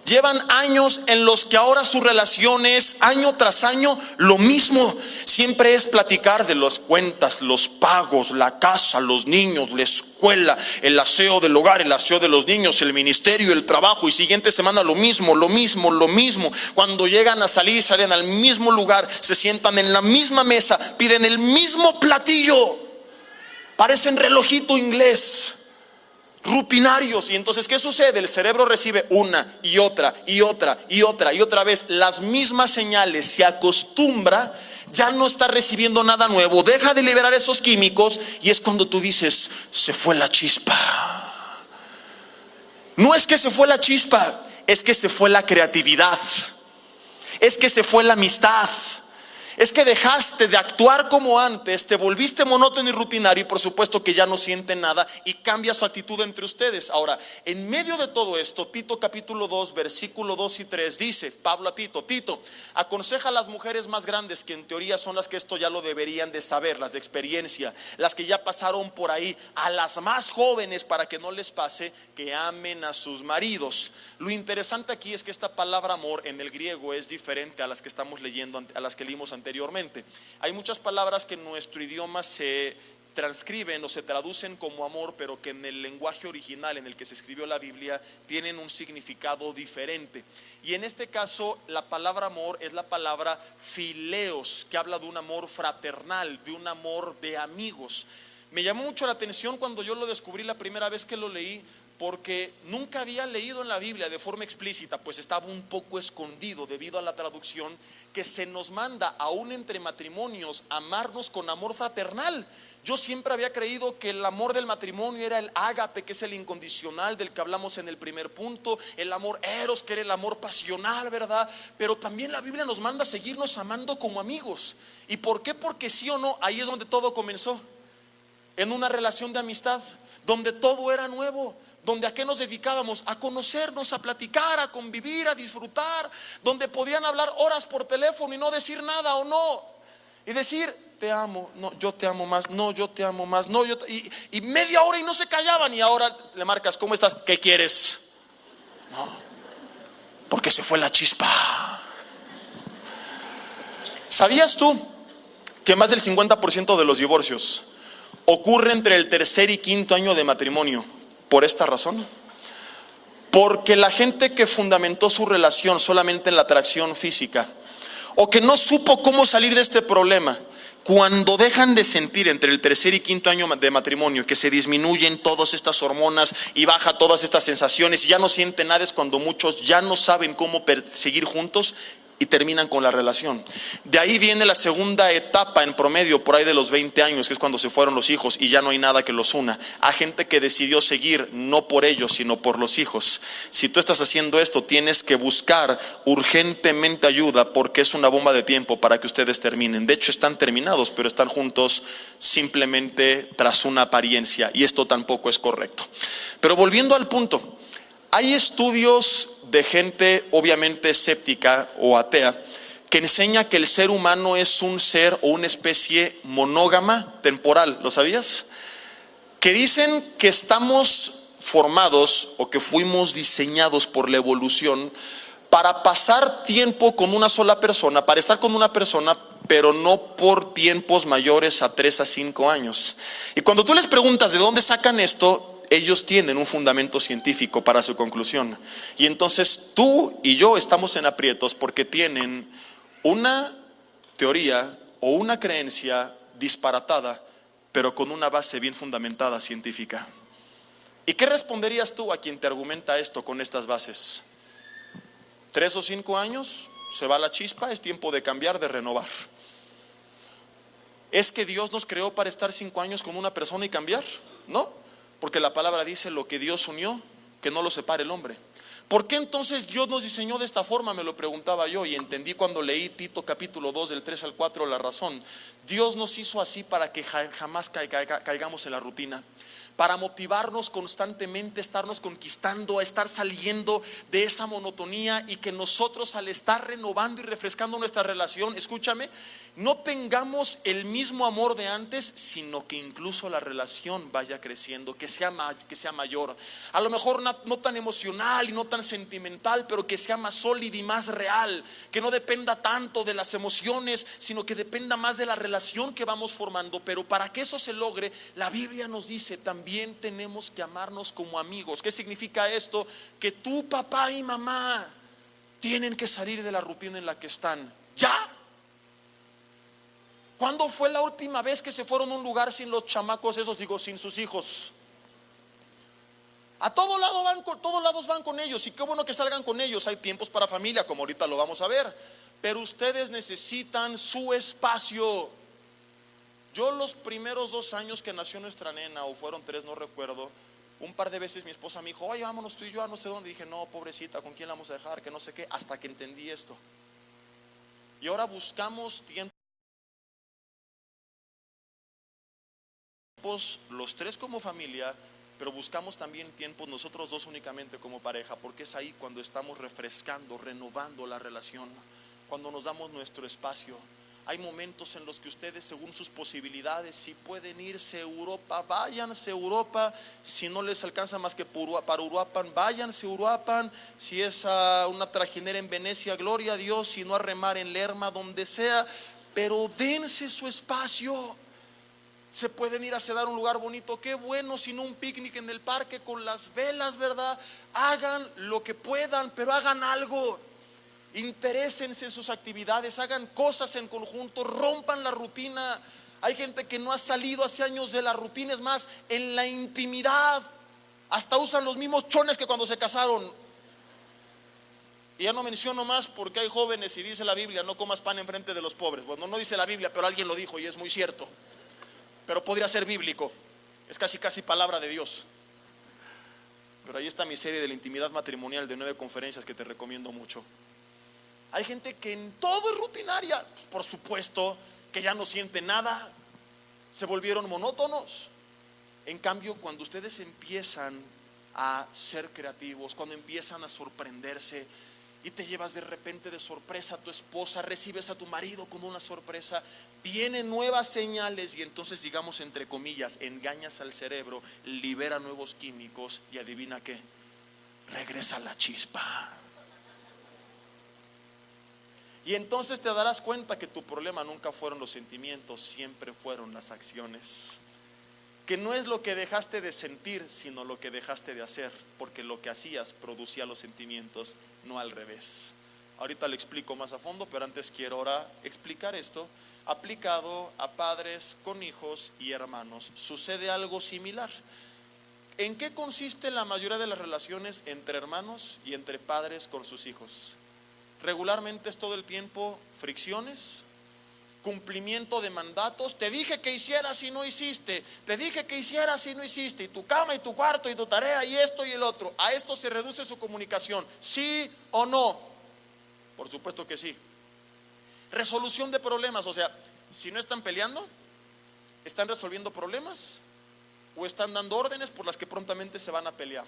Llevan años en los que ahora su relación es año tras año lo mismo. Siempre es platicar de las cuentas, los pagos, la casa, los niños, la escuela, el aseo del hogar, el aseo de los niños, el ministerio, el trabajo, y siguiente semana lo mismo. Cuando llegan a salir, salen al mismo lugar, se sientan en la misma mesa, piden el mismo platillo. Parecen relojito inglés, rutinarios. Y entonces, ¿qué sucede? El cerebro recibe una y otra vez las mismas señales, se acostumbra, ya no está recibiendo nada nuevo, deja de liberar esos químicos, y es cuando tú dices, se fue la chispa. No es que se fue la chispa, es que se fue la creatividad, es que se fue la amistad. Es que dejaste de actuar como antes, te volviste monótono y rutinario, y por supuesto que ya no sienten nada, y cambia su actitud entre ustedes. Ahora, en medio de todo esto, Tito capítulo 2, versículo 2 y 3 dice Pablo a Tito: Tito, aconseja a las mujeres más grandes, que en teoría son las que esto ya lo deberían de saber, las de experiencia, las que ya pasaron por ahí, a las más jóvenes, para que no les pase, que amen a sus maridos. Lo interesante aquí es que esta palabra amor en el griego es diferente a las que estamos leyendo, a las que leímos anteriormente. Hay muchas palabras que en nuestro idioma se transcriben o se traducen como amor, pero que en el lenguaje original en el que se escribió la Biblia tienen un significado diferente. Y en este caso la palabra amor es la palabra phileos, que habla de un amor fraternal, de un amor de amigos. Me llamó mucho la atención cuando yo lo descubrí la primera vez que lo leí, porque nunca había leído en la Biblia de forma explícita, pues estaba un poco escondido debido a la traducción, que se nos manda aún entre matrimonios amarnos con amor fraternal. Yo siempre había creído que el amor del matrimonio era el ágape, que es el incondicional del que hablamos en el primer punto, el amor eros, que era el amor pasional, ¿verdad? Pero también la Biblia nos manda a seguirnos amando como amigos. ¿Y por qué? Porque sí o no, ahí es donde todo comenzó, en una relación de amistad, donde todo era nuevo, donde a qué nos dedicábamos, a conocernos, a platicar, a convivir, a disfrutar, donde podían hablar horas por teléfono y no decir nada o no, y decir te amo, no, yo te amo más, no, yo te amo más, no, y media hora y no se callaban. Y ahora le marcas, ¿cómo estás? ¿Qué quieres? No, porque se fue la chispa. ¿Sabías tú que más del 50% de los divorcios ocurre entre el tercer y quinto año de matrimonio? Por esta razón, porque la gente que fundamentó su relación solamente en la atracción física, o que no supo cómo salir de este problema, cuando dejan de sentir entre el tercer y quinto año de matrimonio que se disminuyen todas estas hormonas y baja todas estas sensaciones y ya no sienten nada, es cuando muchos ya no saben cómo seguir juntos y terminan con la relación. De ahí viene la segunda etapa en promedio, por ahí de los 20 años, que es cuando se fueron los hijos y ya no hay nada que los una. A gente que decidió seguir no por ellos, sino por los hijos. Si tú estás haciendo esto, tienes que buscar urgentemente ayuda, porque es una bomba de tiempo para que ustedes terminen. De hecho, están terminados, pero están juntos simplemente tras una apariencia, y esto tampoco es correcto. Pero volviendo al punto, hay estudios de gente obviamente escéptica o atea que enseña que el ser humano es un ser o una especie monógama temporal. ¿Lo sabías? que dicen que estamos formados o que fuimos diseñados por la evolución para pasar tiempo con una sola persona, para estar con una persona, pero no por tiempos mayores a 3 a 5 años. Y cuando tú les preguntas de dónde sacan esto, ellos tienen un fundamento científico para su conclusión. Y entonces tú y yo estamos en aprietos porque tienen una teoría o una creencia disparatada, pero con una base bien fundamentada científica. ¿Y qué responderías tú a quien te argumenta esto con estas bases? 3 o 5 años, se va la chispa, es tiempo de cambiar, de renovar. ¿Es que Dios nos creó para estar 5 años con una persona y cambiar? No, porque la palabra dice: lo que Dios unió, que no lo separe el hombre. ¿Por qué entonces Dios nos diseñó de esta forma? Me lo preguntaba yo y entendí cuando leí Tito capítulo 2 del 3 al 4 la razón. Dios nos hizo así para que jamás caigamos en la rutina, para motivarnos constantemente, estarnos conquistando, a estar saliendo de esa monotonía, y que nosotros, al estar renovando y refrescando nuestra relación, escúchame, no tengamos el mismo amor de antes, sino que incluso la relación vaya creciendo, que sea mayor. A lo mejor no tan emocional y no tan sentimental, pero que sea más sólida y más real, que no dependa tanto de las emociones, sino que dependa más de la relación que vamos formando. Pero para que eso se logre, la Biblia nos dice: también tenemos que amarnos como amigos. ¿Qué significa esto? Que tu papá y mamá tienen que salir de la rutina en la que están. ¿Ya? ¿Cuándo fue la última vez que se fueron a un lugar sin los chamacos esos, sin sus hijos? A todos lados van con ellos, y qué bueno que salgan con ellos. Hay tiempos para familia, como ahorita lo vamos a ver, pero ustedes necesitan su espacio. Yo los primeros 2 años que nació nuestra nena, o fueron 3, no recuerdo, un par de veces mi esposa me dijo: oye, vámonos tú y yo a no sé dónde. Dije: no, pobrecita, ¿con quién la vamos a dejar? Que no sé qué, hasta que entendí esto. Y ahora buscamos tiempos, los 3 como familia, pero buscamos también tiempos nosotros 2 únicamente como pareja, porque es ahí cuando estamos refrescando, renovando la relación, cuando nos damos nuestro espacio. Hay momentos en los que ustedes, según sus posibilidades, si pueden irse a Europa, váyanse a Europa. Si no les alcanza más que para Uruapan, váyanse a Uruapan. Si es a una trajinera en Venecia, gloria a Dios. Si no, a remar en Lerma, donde sea, pero dense su espacio. Se pueden ir a sedar a un lugar bonito, qué bueno, si no un picnic en el parque con las velas, ¿verdad? Hagan lo que puedan, pero hagan algo. Interésense en sus actividades, hagan cosas en conjunto, rompan la rutina. Hay gente que no ha salido hace años de la rutina, es más, en la intimidad hasta usan los mismos chones que cuando se casaron. Y ya no menciono más porque hay jóvenes, y dice la Biblia: no comas pan en frente de los pobres. Bueno, no dice la Biblia, pero alguien lo dijo y es muy cierto. Pero podría ser bíblico, es casi palabra de Dios. Pero ahí está mi serie de la intimidad matrimonial de 9 conferencias que te recomiendo mucho. Hay gente que en todo es rutinaria, por supuesto que ya no siente nada, se volvieron monótonos. En cambio, cuando ustedes empiezan a ser creativos, cuando empiezan a sorprenderse, y te llevas de repente de sorpresa a tu esposa, recibes a tu marido con una sorpresa, vienen nuevas señales, y entonces, digamos entre comillas, engañas al cerebro, libera nuevos químicos, y adivina qué, regresa la chispa. Y entonces te darás cuenta que tu problema nunca fueron los sentimientos, siempre fueron las acciones. Que no es lo que dejaste de sentir, sino lo que dejaste de hacer, porque lo que hacías producía los sentimientos, no al revés. Ahorita le explico más a fondo, pero antes quiero ahora explicar esto aplicado a padres con hijos y hermanos. Sucede algo similar. ¿En qué consiste la mayoría de las relaciones entre hermanos y entre padres con sus hijos? Regularmente es todo el tiempo fricciones, cumplimiento de mandatos. Te dije que hicieras y no hiciste, te dije que hicieras y no hiciste, y tu cama y tu cuarto y tu tarea y esto y el otro. A esto se reduce su comunicación, ¿sí o no? Por supuesto que sí. Resolución de problemas, o sea, si no están peleando, ¿están resolviendo problemas o están dando órdenes por las que prontamente se van a pelear?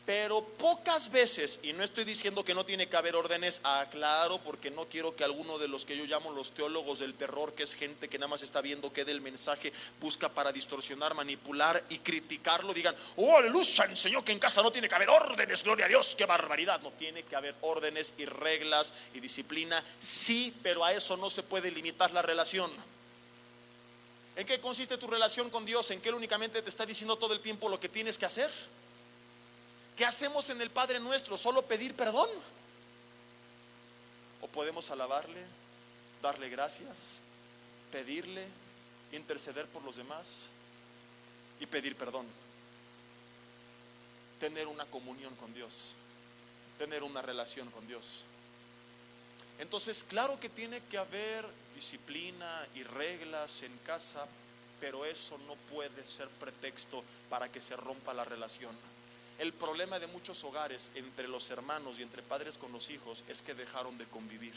Pero pocas veces, y no estoy diciendo que no tiene que haber órdenes, aclaro, porque no quiero que alguno de los que yo llamo los teólogos del terror, que es gente que nada más está viendo qué del mensaje busca para distorsionar, manipular y criticarlo, digan: oh, aleluya, enseñó que en casa no tiene que haber órdenes, gloria a Dios, qué barbaridad. No, tiene que haber órdenes y reglas y disciplina, sí, pero a eso no se puede limitar la relación. ¿En qué consiste tu relación con Dios? ¿En que Él únicamente te está diciendo todo el tiempo lo que tienes que hacer? ¿Qué hacemos en el Padre Nuestro? ¿Solo pedir perdón? ¿O podemos alabarle, darle gracias, pedirle, interceder por los demás y pedir perdón? Tener una comunión con Dios, tener una relación con Dios. Entonces, claro que tiene que haber disciplina y reglas en casa, pero eso no puede ser pretexto para que se rompa la relación. El problema de muchos hogares entre los hermanos y entre padres con los hijos es que dejaron de convivir,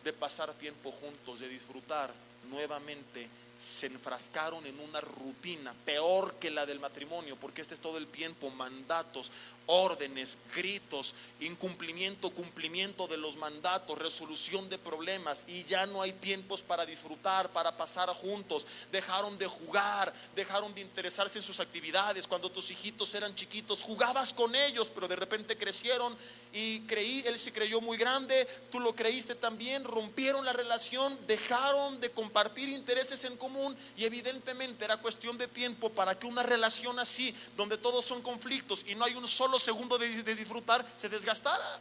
de pasar tiempo juntos, de disfrutar. Nuevamente se enfrascaron en una rutina peor que la del matrimonio, porque este es todo el tiempo mandatos, órdenes, gritos, incumplimiento, cumplimiento de los mandatos, resolución de problemas, y ya no hay tiempos para disfrutar, para pasar juntos. Dejaron de jugar, dejaron de interesarse en sus actividades. Cuando tus hijitos eran chiquitos jugabas con ellos, pero de repente crecieron y él se creyó muy grande, tú lo creíste también, rompieron la relación, dejaron de compartir intereses en común, y evidentemente era cuestión de tiempo para que una relación así, donde todos son conflictos y no hay un solo segundo de disfrutar, se desgastara.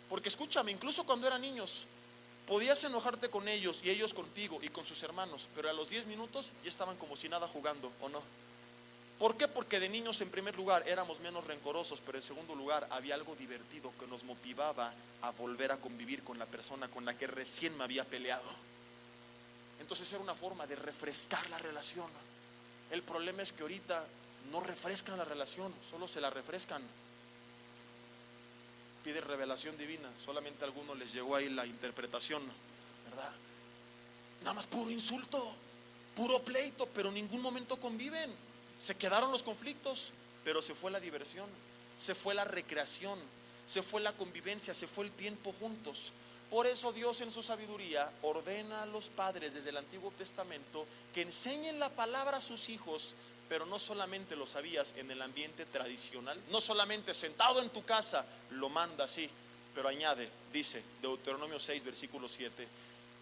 Porque escúchame, incluso cuando eran niños podías enojarte con ellos y ellos contigo y con sus hermanos, pero a los 10 minutos ya estaban como si nada jugando, ¿o no? ¿Por qué? Porque de niños, en primer lugar, éramos menos rencorosos, pero en segundo lugar había algo divertido que nos motivaba a volver a convivir con la persona con la que recién me había peleado. Entonces era una forma de refrescar la relación. El problema es que ahorita no refrescan la relación, solo se la refrescan. Pide revelación divina, solamente a algunos les llegó ahí la interpretación, ¿verdad? Nada más puro insulto, puro pleito, pero en ningún momento conviven. Se quedaron los conflictos, pero se fue la diversión, se fue la recreación, se fue la convivencia, se fue el tiempo juntos. Por eso Dios, en su sabiduría, ordena a los padres desde el Antiguo Testamento que enseñen la palabra a sus hijos, pero no solamente lo sabías en el ambiente tradicional, no solamente sentado en tu casa, lo manda así, pero añade, dice Deuteronomio 6, versículo 7: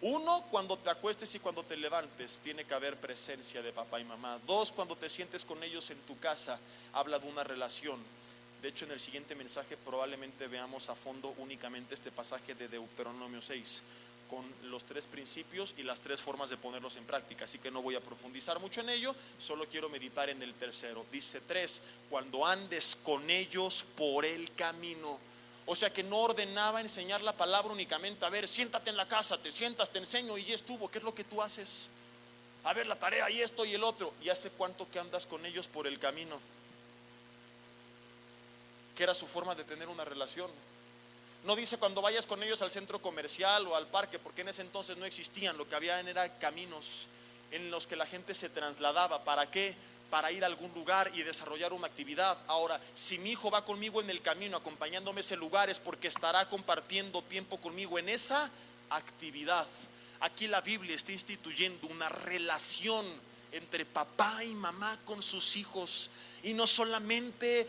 1, cuando te acuestes y cuando te levantes tiene que haber presencia de papá y mamá. 2, cuando te sientes con ellos en tu casa, habla de una relación. De hecho, en el siguiente mensaje probablemente veamos a fondo únicamente este pasaje de Deuteronomio 6, con los 3 principios y las 3 formas de ponerlos en práctica. Así que no voy a profundizar mucho en ello, solo quiero meditar en el tercero. Dice 3, cuando andes con ellos por el camino. O sea que no ordenaba enseñar la palabra únicamente. A ver, siéntate en la casa, te sientas, te enseño y ya estuvo. ¿Qué es lo que tú haces? A ver, la tarea y esto y el otro. ¿Y hace cuánto que andas con ellos por el camino? Que era su forma de tener una relación. No dice cuando vayas con ellos al centro comercial o al parque, porque en ese entonces no existían. Lo que había eran caminos en los que la gente se trasladaba. ¿Para qué? Para ir a algún lugar y desarrollar una actividad. Ahora, si mi hijo va conmigo en el camino, acompañándome a ese lugar, es porque estará compartiendo tiempo conmigo en esa actividad. Aquí la Biblia está instituyendo una relación entre papá y mamá con sus hijos. Y no solamente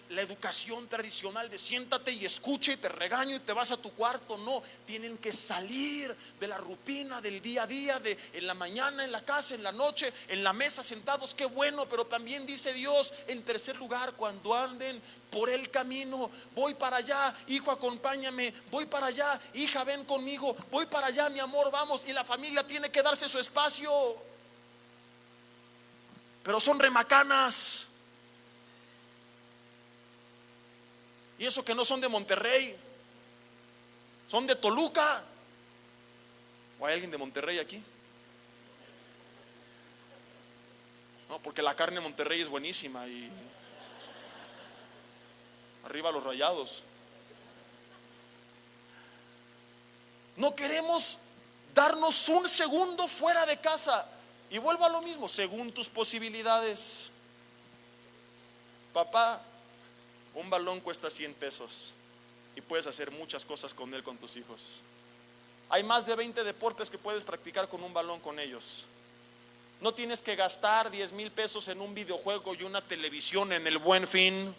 la educación tradicional de siéntate y escucha y te regaño y te vas a tu cuarto. No, tienen que salir de la rutina del día a día, de en la mañana, en la casa, en la noche, en la mesa sentados. Qué bueno, pero también dice Dios, en tercer lugar, cuando anden por el camino. Voy para allá, hijo, acompáñame. Voy para allá, hija, ven conmigo. Voy para allá, mi amor, vamos. Y la familia tiene que darse su espacio. Pero son remacanas. Y eso que no son de Monterrey, son de Toluca. ¿O hay alguien de Monterrey aquí? No, porque la carne de Monterrey es buenísima y arriba los Rayados. No queremos darnos un segundo fuera de casa. Y vuelvo a lo mismo, según tus posibilidades. Papá, Un balón cuesta 100 pesos y puedes hacer muchas cosas con él, con tus hijos. Hay más de 20 deportes que puedes practicar con un balón con ellos. No tienes que gastar 10,000 pesos en un videojuego y una televisión en el Buen Fin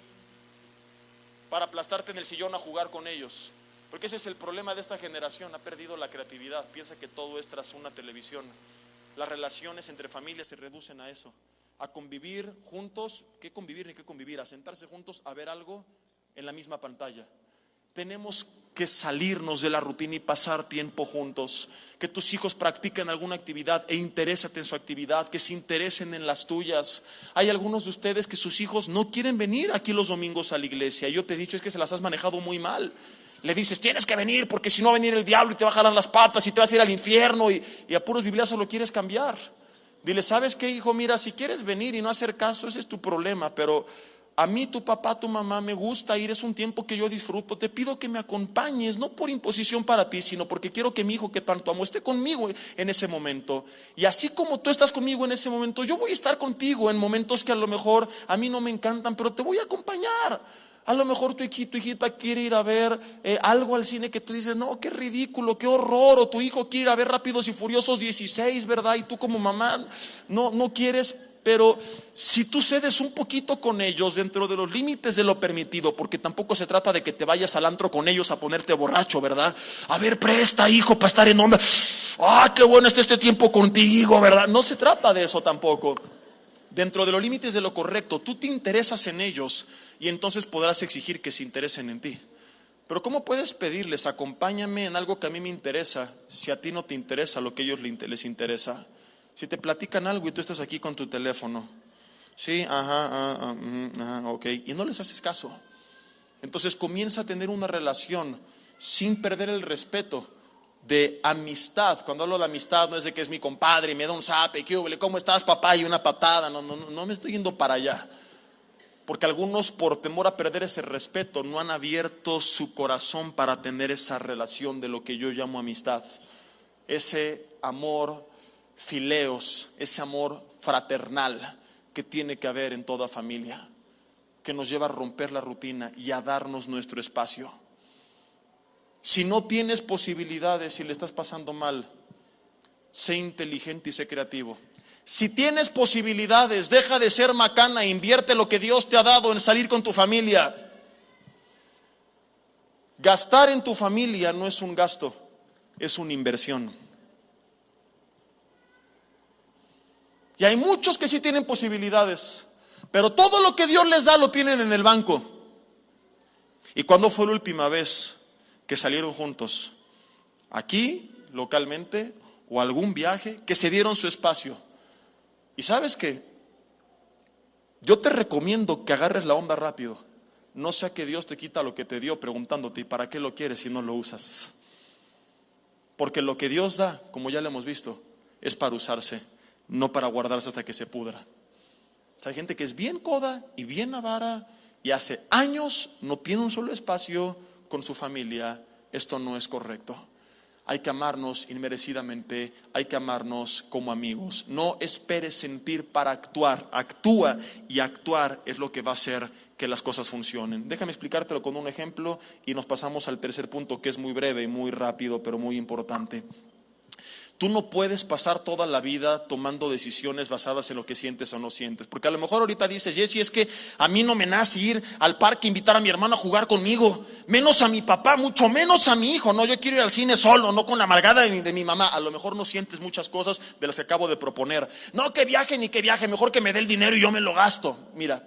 para aplastarte en el sillón a jugar con ellos. Porque ese es el problema de esta generación, ha perdido la creatividad, piensa que todo es tras una televisión. Las relaciones entre familias se reducen a eso, a convivir juntos. ¿Qué convivir ni qué convivir? A sentarse juntos a ver algo en la misma pantalla. Tenemos que salirnos de la rutina y pasar tiempo juntos. Que tus hijos practiquen alguna actividad e interésate en su actividad, que se interesen en las tuyas. Hay algunos de ustedes que sus hijos no quieren venir aquí los domingos a la iglesia. Yo te he dicho, es que se las has manejado muy mal. Le dices, tienes que venir porque si no va a venir el diablo y te va a jalar las patas y te vas a ir al infierno y a puros bibliazos lo quieres cambiar. Dile, ¿sabes qué, hijo? Mira, si quieres venir y no hacer caso, ese es tu problema, pero a mí, tu papá, tu mamá, me gusta ir, es un tiempo que yo disfruto. Te pido que me acompañes, no por imposición para ti, sino porque quiero que mi hijo, que tanto amo, esté conmigo en ese momento. Y así como tú estás conmigo en ese momento, yo voy a estar contigo en momentos que a lo mejor a mí no me encantan, pero te voy a acompañar. A lo mejor tu hijita quiere ir a ver algo al cine que tú dices, no, qué ridículo, qué horror. O tu hijo quiere ir a ver Rápidos y Furiosos 16, ¿verdad? Y tú como mamá no quieres. Pero si tú cedes un poquito con ellos dentro de los límites de lo permitido, porque tampoco se trata de que te vayas al antro con ellos a ponerte borracho, ¿verdad? A ver, presta, hijo, para estar en onda. ¡Ah, qué bueno está este tiempo contigo!, ¿verdad? No se trata de eso tampoco. Dentro de los límites de lo correcto, tú te interesas en ellos y entonces podrás exigir que se interesen en ti. Pero ¿cómo puedes pedirles, acompáñame en algo que a mí me interesa, si a ti no te interesa lo que a ellos les interesa? Si te platican algo y tú estás aquí con tu teléfono, sí, ok, y no les haces caso, entonces comienza a tener una relación sin perder el respeto de amistad. Cuando hablo de amistad no es de que es mi compadre y me da un zape, ¿cómo estás, papá? Y una patada. No me estoy yendo para allá, porque algunos, por temor a perder ese respeto, no han abierto su corazón para tener esa relación de lo que yo llamo amistad, ese amor fileos, ese amor fraternal que tiene que haber en toda familia, que nos lleva a romper la rutina y a darnos nuestro espacio. Si no tienes posibilidades y le estás pasando mal, sé inteligente y sé creativo. Si tienes posibilidades, deja de ser macana e invierte lo que Dios te ha dado en salir con tu familia. Gastar en tu familia no es un gasto, es una inversión. Y hay muchos que sí tienen posibilidades, pero todo lo que Dios les da lo tienen en el banco. ¿Y cuándo fue la última vez que salieron juntos? Aquí, localmente, o algún viaje, que se dieron su espacio. Y ¿sabes qué? Yo te recomiendo que agarres la onda rápido. No sea que Dios te quita lo que te dio preguntándote, ¿y para qué lo quieres si no lo usas? Porque lo que Dios da, como ya lo hemos visto, es para usarse, no para guardarse hasta que se pudra. O sea, hay gente que es bien coda y bien avara y hace años no tiene un solo espacio con su familia. Esto no es correcto. Hay que amarnos inmerecidamente, hay que amarnos como amigos. No esperes sentir para actuar, actúa, y actuar es lo que va a hacer que las cosas funcionen. Déjame explicártelo con un ejemplo y nos pasamos al tercer punto, que es muy breve y muy rápido, pero muy importante. Tú no puedes pasar toda la vida tomando decisiones basadas en lo que sientes o no sientes. Porque a lo mejor ahorita dices, Jesse, es que a mí no me nace ir al parque, invitar a mi hermano a jugar conmigo, menos a mi papá, mucho menos a mi hijo. No, yo quiero ir al cine solo, no con la amargada de mi mamá. A lo mejor no sientes muchas cosas de las que acabo de proponer. No, que viaje ni que viaje, mejor que me dé el dinero y yo me lo gasto. Mira,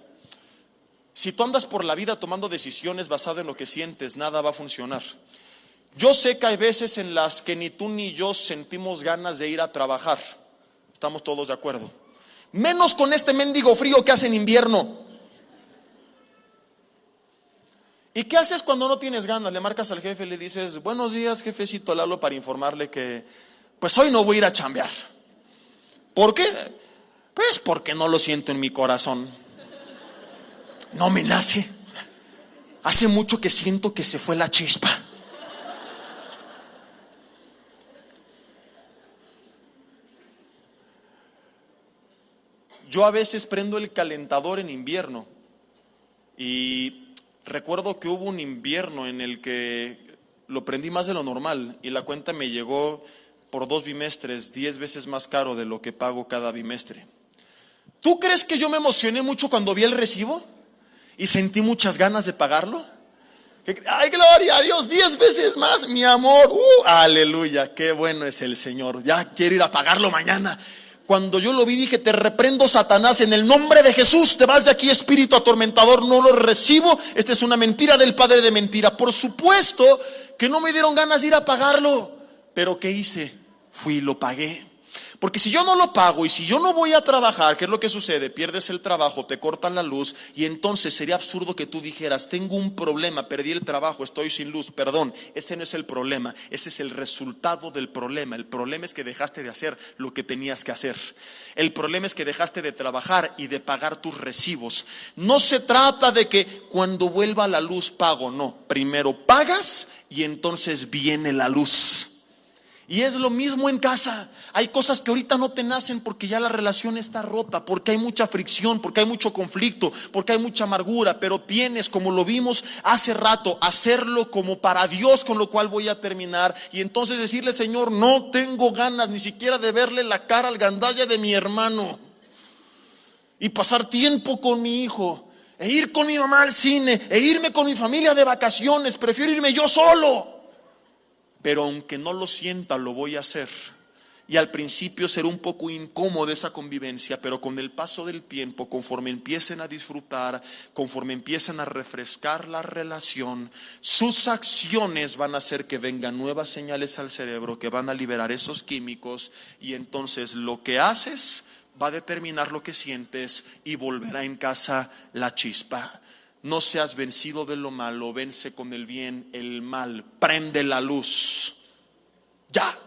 si tú andas por la vida tomando decisiones basadas en lo que sientes, nada va a funcionar. Yo sé que hay veces en las que ni tú ni yo sentimos ganas de ir a trabajar. Estamos todos de acuerdo. Menos con este mendigo frío que hace en invierno. ¿Y qué haces cuando no tienes ganas? Le marcas al jefe y le dices, buenos días, jefecito Lalo, para informarle que pues hoy no voy a ir a chambear. ¿Por qué? Pues porque no lo siento en mi corazón. No me nace. Hace mucho que siento que se fue la chispa. Yo a veces prendo el calentador en invierno y Recuerdo que hubo un invierno en el que lo prendí más de lo normal y la cuenta me llegó por 2 bimestres 10 veces más caro de lo que pago cada bimestre. ¿Tú crees que yo me emocioné mucho cuando vi el recibo y sentí muchas ganas de pagarlo? ¡Ay, gloria a Dios! 10 veces más, mi amor. ¡Aleluya! ¡Qué bueno es el Señor! Ya quiero ir a pagarlo mañana. Cuando yo lo vi dije, te reprendo, Satanás, en el nombre de Jesús, te vas de aquí, espíritu atormentador, no lo recibo. Esta es una mentira del padre de mentira. Por supuesto que no me dieron ganas de ir a pagarlo, pero ¿qué hice? Fui y lo pagué. Porque si yo no lo pago y si yo no voy a trabajar, ¿qué es lo que sucede? Pierdes el trabajo, te cortan la luz y entonces sería absurdo que tú dijeras, tengo un problema, perdí el trabajo, estoy sin luz. Perdón, ese no es el problema, ese es el resultado del problema. El problema es que dejaste de hacer lo que tenías que hacer. El problema es que dejaste de trabajar y de pagar tus recibos. No se trata de que cuando vuelva la luz pago, no. Primero pagas y entonces viene la luz. Y es lo mismo en casa. Hay cosas que ahorita no te nacen porque ya la relación está rota, porque hay mucha fricción, porque hay mucho conflicto, porque hay mucha amargura, pero tienes, como lo vimos hace rato, hacerlo como para Dios, con lo cual voy a terminar. Y entonces decirle, Señor, no tengo ganas ni siquiera de verle la cara al gandalla de mi hermano y pasar tiempo con mi hijo, e ir con mi mamá al cine, e irme con mi familia de vacaciones. Prefiero irme yo solo. Pero aunque no lo sienta, lo voy a hacer. Y al principio será un poco incómoda esa convivencia, pero con el paso del tiempo, conforme empiecen a disfrutar, conforme empiecen a refrescar la relación, sus acciones van a hacer que vengan nuevas señales al cerebro, que van a liberar esos químicos, y entonces lo que haces va a determinar lo que sientes y volverá en casa la chispa. No seas vencido de lo malo, vence con el bien el mal, prende la luz. Ya.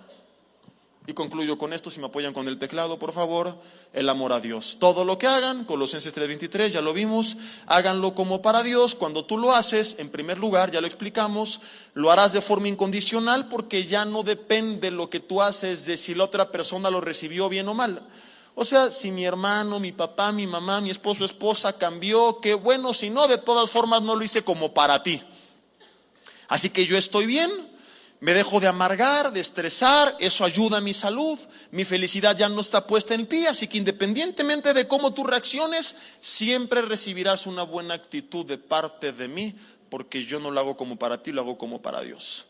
Y concluyo con esto, si me apoyan con el teclado, por favor. El amor a Dios. Todo lo que hagan, Colosenses 3:23, ya lo vimos, háganlo como para Dios. Cuando tú lo haces, en primer lugar, ya lo explicamos, lo harás de forma incondicional, porque ya no depende lo que tú haces de si la otra persona lo recibió bien o mal. O sea, si mi hermano, mi papá, mi mamá, mi esposo, esposa cambió, qué bueno. Si no, de todas formas no lo hice como para ti. Así que yo estoy bien, me dejo de amargar, de estresar, eso ayuda a mi salud. Mi felicidad ya no está puesta en ti, así que independientemente de cómo tú reacciones, siempre recibirás una buena actitud de parte de mí, porque yo no lo hago como para ti, lo hago como para Dios.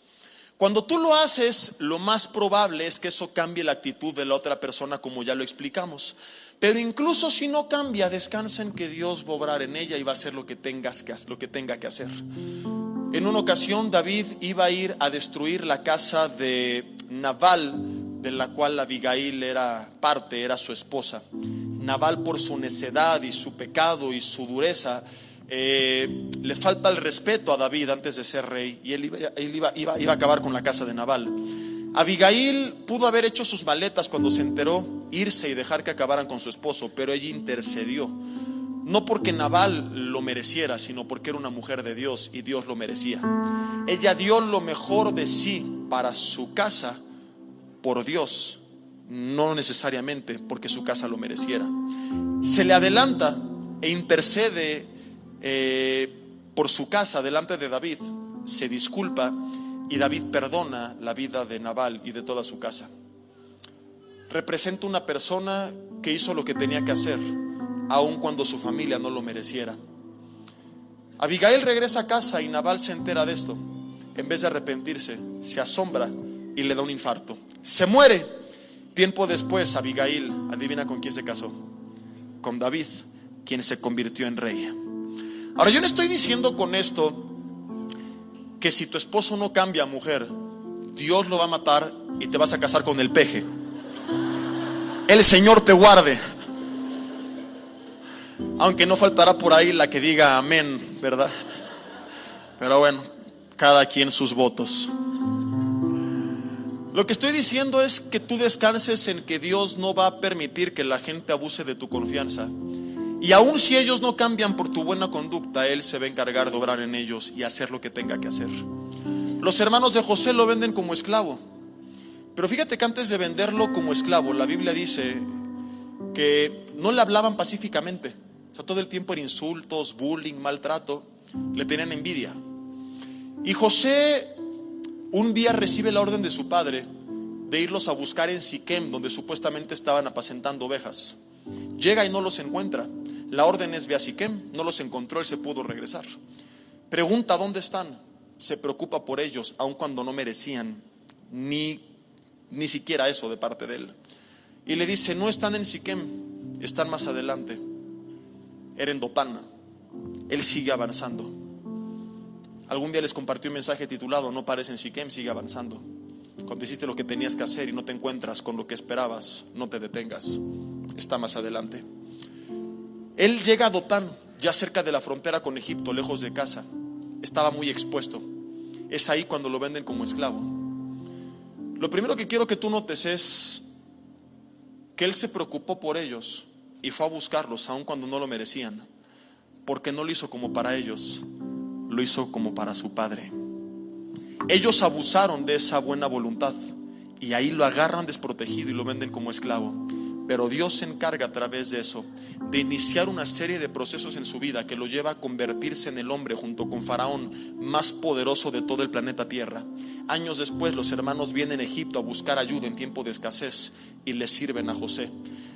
Cuando tú lo haces, lo más probable es que eso cambie la actitud de la otra persona, como ya lo explicamos. Pero incluso si no cambia, descansa en que Dios va a obrar en ella y va a hacer lo que tenga que hacer. En una ocasión David iba a ir a destruir la casa de Nabal, de la cual Abigail era parte, era su esposa. Nabal, por su necedad y su pecado y su dureza, le falta el respeto a David antes de ser rey, y él iba a acabar con la casa de Nabal. Abigail pudo haber hecho sus maletas cuando se enteró, irse y dejar que acabaran con su esposo, pero ella intercedió, no porque Nabal lo mereciera, sino porque era una mujer de Dios y Dios lo merecía. Ella dio lo mejor de sí para su casa por Dios, no necesariamente porque su casa lo mereciera. Se le adelanta e intercede por su casa delante de David, se disculpa y David perdona la vida de Nabal y de toda su casa. Representa una persona que hizo lo que tenía que hacer, aun cuando su familia no lo mereciera. Abigail regresa a casa y Nabal se entera de esto. En vez de arrepentirse, se asombra y le da un infarto. Se muere. Tiempo después, Abigail, adivina con quién se casó. Con David, quien se convirtió en rey. Ahora, yo no estoy diciendo con esto que si tu esposo no cambia, mujer, Dios lo va a matar y te vas a casar con el peje. El Señor te guarde. Aunque no faltará por ahí la que diga amén, ¿verdad? Pero bueno, cada quien sus votos. Lo que estoy diciendo es que tú descanses en que Dios no va a permitir que la gente abuse de tu confianza. Y aun si ellos no cambian por tu buena conducta, Él se va a encargar de obrar en ellos y hacer lo que tenga que hacer. Los hermanos de José lo venden como esclavo. Pero fíjate que antes de venderlo como esclavo, la Biblia dice que no le hablaban pacíficamente. O sea, todo el tiempo eran insultos, bullying, maltrato. le tenían envidia. Y José un día recibe la orden de su padre de irlos a buscar en Siquem, donde supuestamente estaban apacentando ovejas. Llega y no los encuentra. La orden es: ve a Siquem. No los encontró, él se pudo regresar. Pregunta: ¿dónde están? Se preocupa por ellos, aun cuando no merecían ni siquiera eso de parte de él. Y le dice: no están en Siquem, están más adelante. Era en Dotán. Él sigue avanzando. Algún día les compartí un mensaje titulado: no pares en Siquem, sigue avanzando. Cuando hiciste lo que tenías que hacer y no te encuentras con lo que esperabas, no te detengas, está más adelante. Él llega a Dotán, ya cerca de la frontera con Egipto, lejos de casa. Estaba muy expuesto. Es ahí cuando lo venden como esclavo. Lo primero que quiero que tú notes es que él se preocupó por ellos y fue a buscarlos, aun cuando no lo merecían, porque no lo hizo como para ellos, lo hizo como para su padre. Ellos abusaron de esa buena voluntad y ahí lo agarran desprotegido y lo venden como esclavo. Pero Dios se encarga a través de eso de iniciar una serie de procesos en su vida que lo lleva a convertirse en el hombre, junto con Faraón, más poderoso de todo el planeta Tierra. Años después los hermanos vienen a Egipto a buscar ayuda en tiempo de escasez y le sirven a José.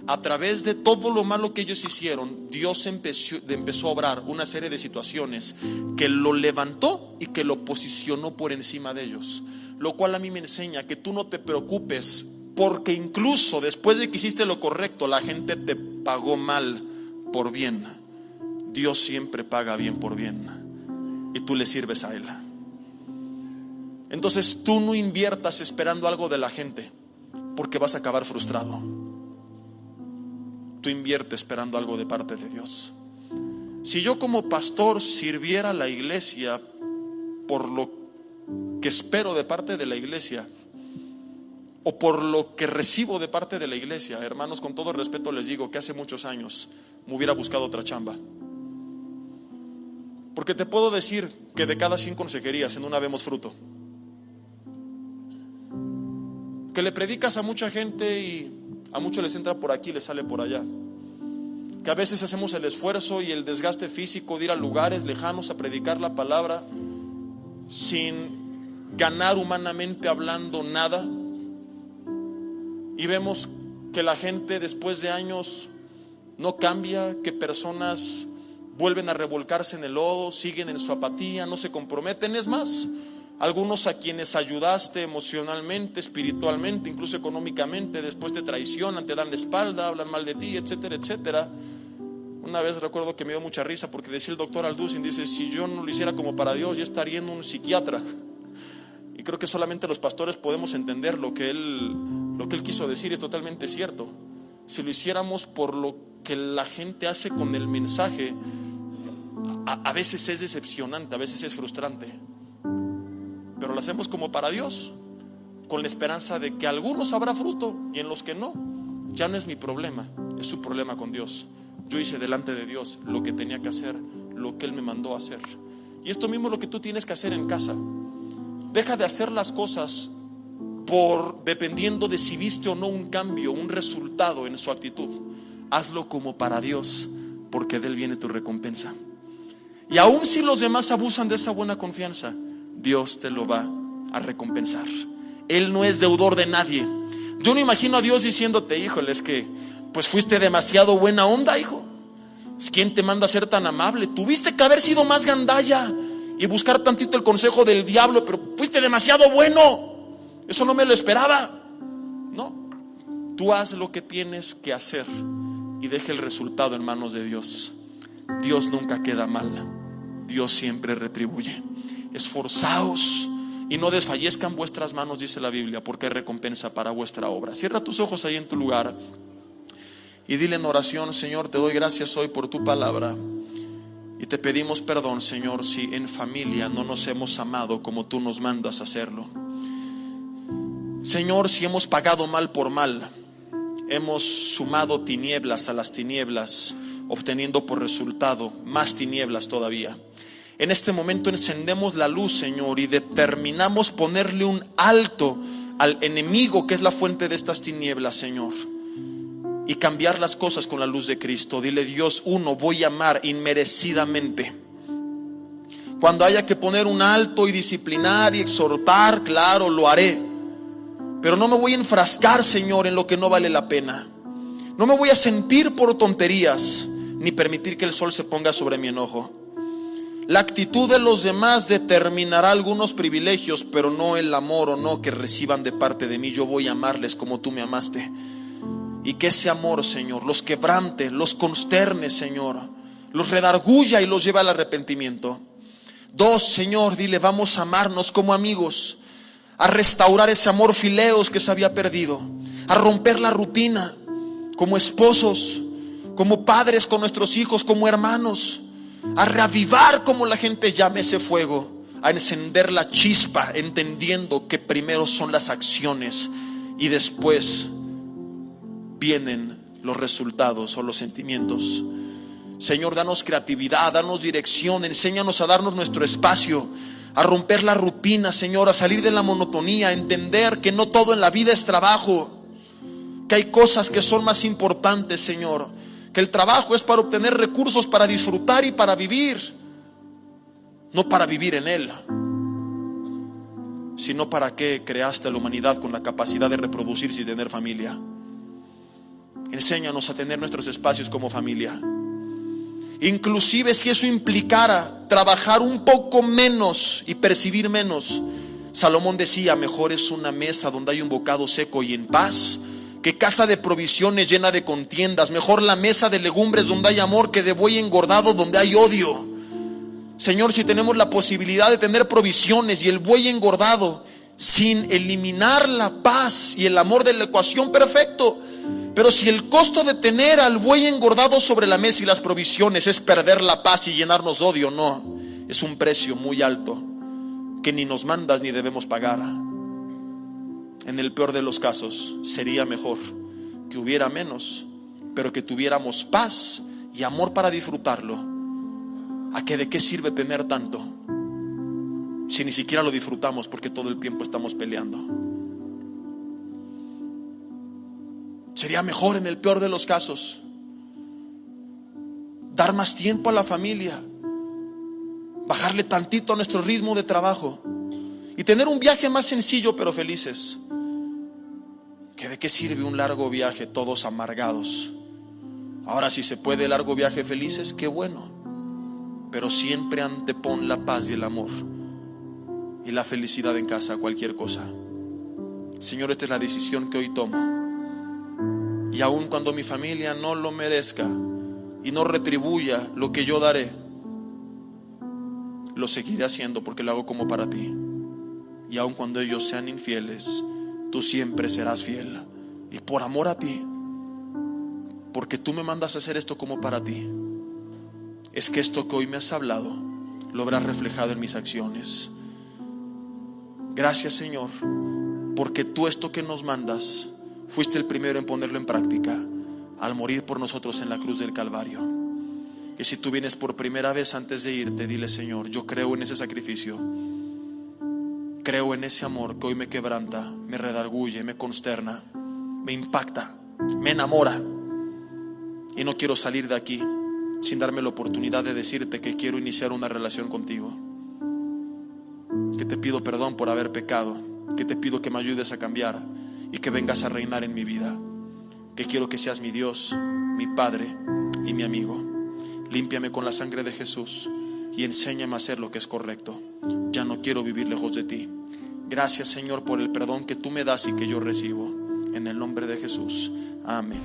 A través de todo lo malo que ellos hicieron, Dios empezó a obrar una serie de situaciones que lo levantó y que lo posicionó por encima de ellos. Lo cual a mí me enseña que tú no te preocupes, porque incluso después de que hiciste lo correcto, la gente te pagó mal por bien. Dios siempre paga bien por bien y tú le sirves a Él. Entonces tú no inviertas esperando algo de la gente, porque vas a acabar frustrado. Tú invierte esperando algo de parte de Dios. Si yo como pastor sirviera a la iglesia por lo que espero de parte de la iglesia, o por lo que recibo de parte de la iglesia, hermanos, con todo respeto les digo que hace muchos años me hubiera buscado otra chamba. Porque te puedo decir que de cada 100 consejerías en una vemos fruto. Que le predicas a mucha gente y a muchos les entra por aquí y les sale por allá. Que a veces hacemos el esfuerzo y el desgaste físico de ir a lugares lejanos a predicar la palabra sin ganar humanamente hablando nada. Y vemos que la gente después de años no cambia, que personas vuelven a revolcarse en el lodo, siguen en su apatía, no se comprometen. Es más, algunos a quienes ayudaste emocionalmente, espiritualmente, incluso económicamente, después te traicionan, te dan la espalda, hablan mal de ti, etcétera, etcétera. Una vez recuerdo que me dio mucha risa porque decía el doctor Alducin, dice: si yo no lo hiciera como para Dios, ya estaría en un psiquiatra. Y creo que solamente los pastores podemos entender lo que él quiso decir. Es totalmente cierto. Si lo hiciéramos por lo que la gente hace con el mensaje, a veces es decepcionante, a veces es frustrante. Pero lo hacemos como para Dios, con la esperanza de que algunos habrá fruto y en los que no, ya no es mi problema, es su problema con Dios. Yo hice delante de Dios lo que tenía que hacer, lo que Él me mandó a hacer. Y esto mismo es lo que tú tienes que hacer en casa. Deja de hacer las cosas dependiendo de si viste o no un cambio, un resultado en su actitud. Hazlo como para Dios, porque de Él viene tu recompensa. Y aun si los demás abusan de esa buena confianza, Dios te lo va a recompensar. Él no es deudor de nadie. Yo no imagino a Dios diciéndote: híjole, es que pues fuiste demasiado buena onda, hijo. ¿Quién te manda a ser tan amable? Tuviste que haber sido más gandalla y buscar tantito el consejo del diablo, pero fuiste demasiado bueno. Eso no me lo esperaba. No, tú haz lo que tienes que hacer y deja el resultado en manos de Dios. Dios nunca queda mal, Dios siempre retribuye. Esforzaos y no desfallezcan vuestras manos, dice la Biblia, porque hay recompensa para vuestra obra. Cierra tus ojos ahí en tu lugar y dile en oración: Señor, te doy gracias hoy por tu palabra. Y te pedimos perdón, Señor, si en familia no nos hemos amado como tú nos mandas a hacerlo. Señor, si hemos pagado mal por mal, hemos sumado tinieblas a las tinieblas, obteniendo por resultado más tinieblas todavía. En este momento encendemos la luz, Señor, y determinamos ponerle un alto al enemigo que es la fuente de estas tinieblas, Señor, y cambiar las cosas con la luz de Cristo. Dile: Dios, voy a amar inmerecidamente. Cuando haya que poner un alto y disciplinar y exhortar, claro, lo haré. Pero no me voy a enfrascar, Señor, en lo que no vale la pena. No me voy a sentir por tonterías, ni permitir que el sol se ponga sobre mi enojo. La actitud de los demás determinará algunos privilegios, pero no el amor o no que reciban de parte de mí. Yo voy a amarles como tú me amaste. Y que ese amor, Señor, los quebrante, los consterne, Señor, los redarguya y los lleve al arrepentimiento. 2, Señor, dile, vamos a amarnos como amigos, a restaurar ese amor fileos que se había perdido, a romper la rutina como esposos, como padres con nuestros hijos, como hermanos, a reavivar, como la gente llame, ese fuego, a encender la chispa, entendiendo que primero son las acciones y después vienen los resultados o los sentimientos. Señor, danos creatividad, danos dirección, enséñanos a darnos nuestro espacio, a romper la rutina, Señor, a salir de la monotonía, a entender que no todo en la vida es trabajo, que hay cosas que son más importantes, Señor, que el trabajo es para obtener recursos, para disfrutar y para vivir, no para vivir en él, sino para qué creaste a la humanidad con la capacidad de reproducirse y tener familia. Enséñanos a tener nuestros espacios como familia. Inclusive si eso implicara trabajar un poco menos y percibir menos. Salomón decía, mejor es una mesa donde hay un bocado seco y en paz, que casa de provisiones llena de contiendas. Mejor la mesa de legumbres donde hay amor, que de buey engordado donde hay odio. Señor, si tenemos la posibilidad de tener provisiones y el buey engordado, sin eliminar la paz y el amor de la ecuación, perfecto. Pero si el costo de tener al buey engordado sobre la mesa y las provisiones es perder la paz y llenarnos de odio, no, es un precio muy alto que ni nos mandas ni debemos pagar. En el peor de los casos sería mejor que hubiera menos, pero que tuviéramos paz y amor para disfrutarlo. ¿A qué de qué sirve tener tanto si ni siquiera lo disfrutamos porque todo el tiempo estamos peleando? Sería mejor, en el peor de los casos, dar más tiempo a la familia, bajarle tantito a nuestro ritmo de trabajo y tener un viaje más sencillo pero felices. ¿Que de qué sirve un largo viaje todos amargados? Ahora, si se puede largo viaje felices, qué bueno, pero siempre antepon la paz y el amor y la felicidad en casa a cualquier cosa. Señor, esta es la decisión que hoy tomo. Y aun cuando mi familia no lo merezca y no retribuya lo que yo daré, lo seguiré haciendo porque lo hago como para ti. Y aun cuando ellos sean infieles, tú siempre serás fiel. Y por amor a ti, porque tú me mandas a hacer esto como para ti, es que esto que hoy me has hablado lo verás reflejado en mis acciones. Gracias, Señor, porque tú esto que nos mandas fuiste el primero en ponerlo en práctica al morir por nosotros en la cruz del Calvario. Y si tú vienes por primera vez antes de irte, dile, Señor, yo creo en ese sacrificio, creo en ese amor que hoy me quebranta, me redarguye, me consterna, me impacta, me enamora, y no quiero salir de aquí sin darme la oportunidad de decirte que quiero iniciar una relación contigo, que te pido perdón por haber pecado, que te pido que me ayudes a cambiar y que vengas a reinar en mi vida, que quiero que seas mi Dios, mi Padre y mi amigo. Límpiame con la sangre de Jesús y enséñame a hacer lo que es correcto. Ya no quiero vivir lejos de ti. Gracias, Señor, por el perdón que tú me das y que yo recibo. En el nombre de Jesús. Amén.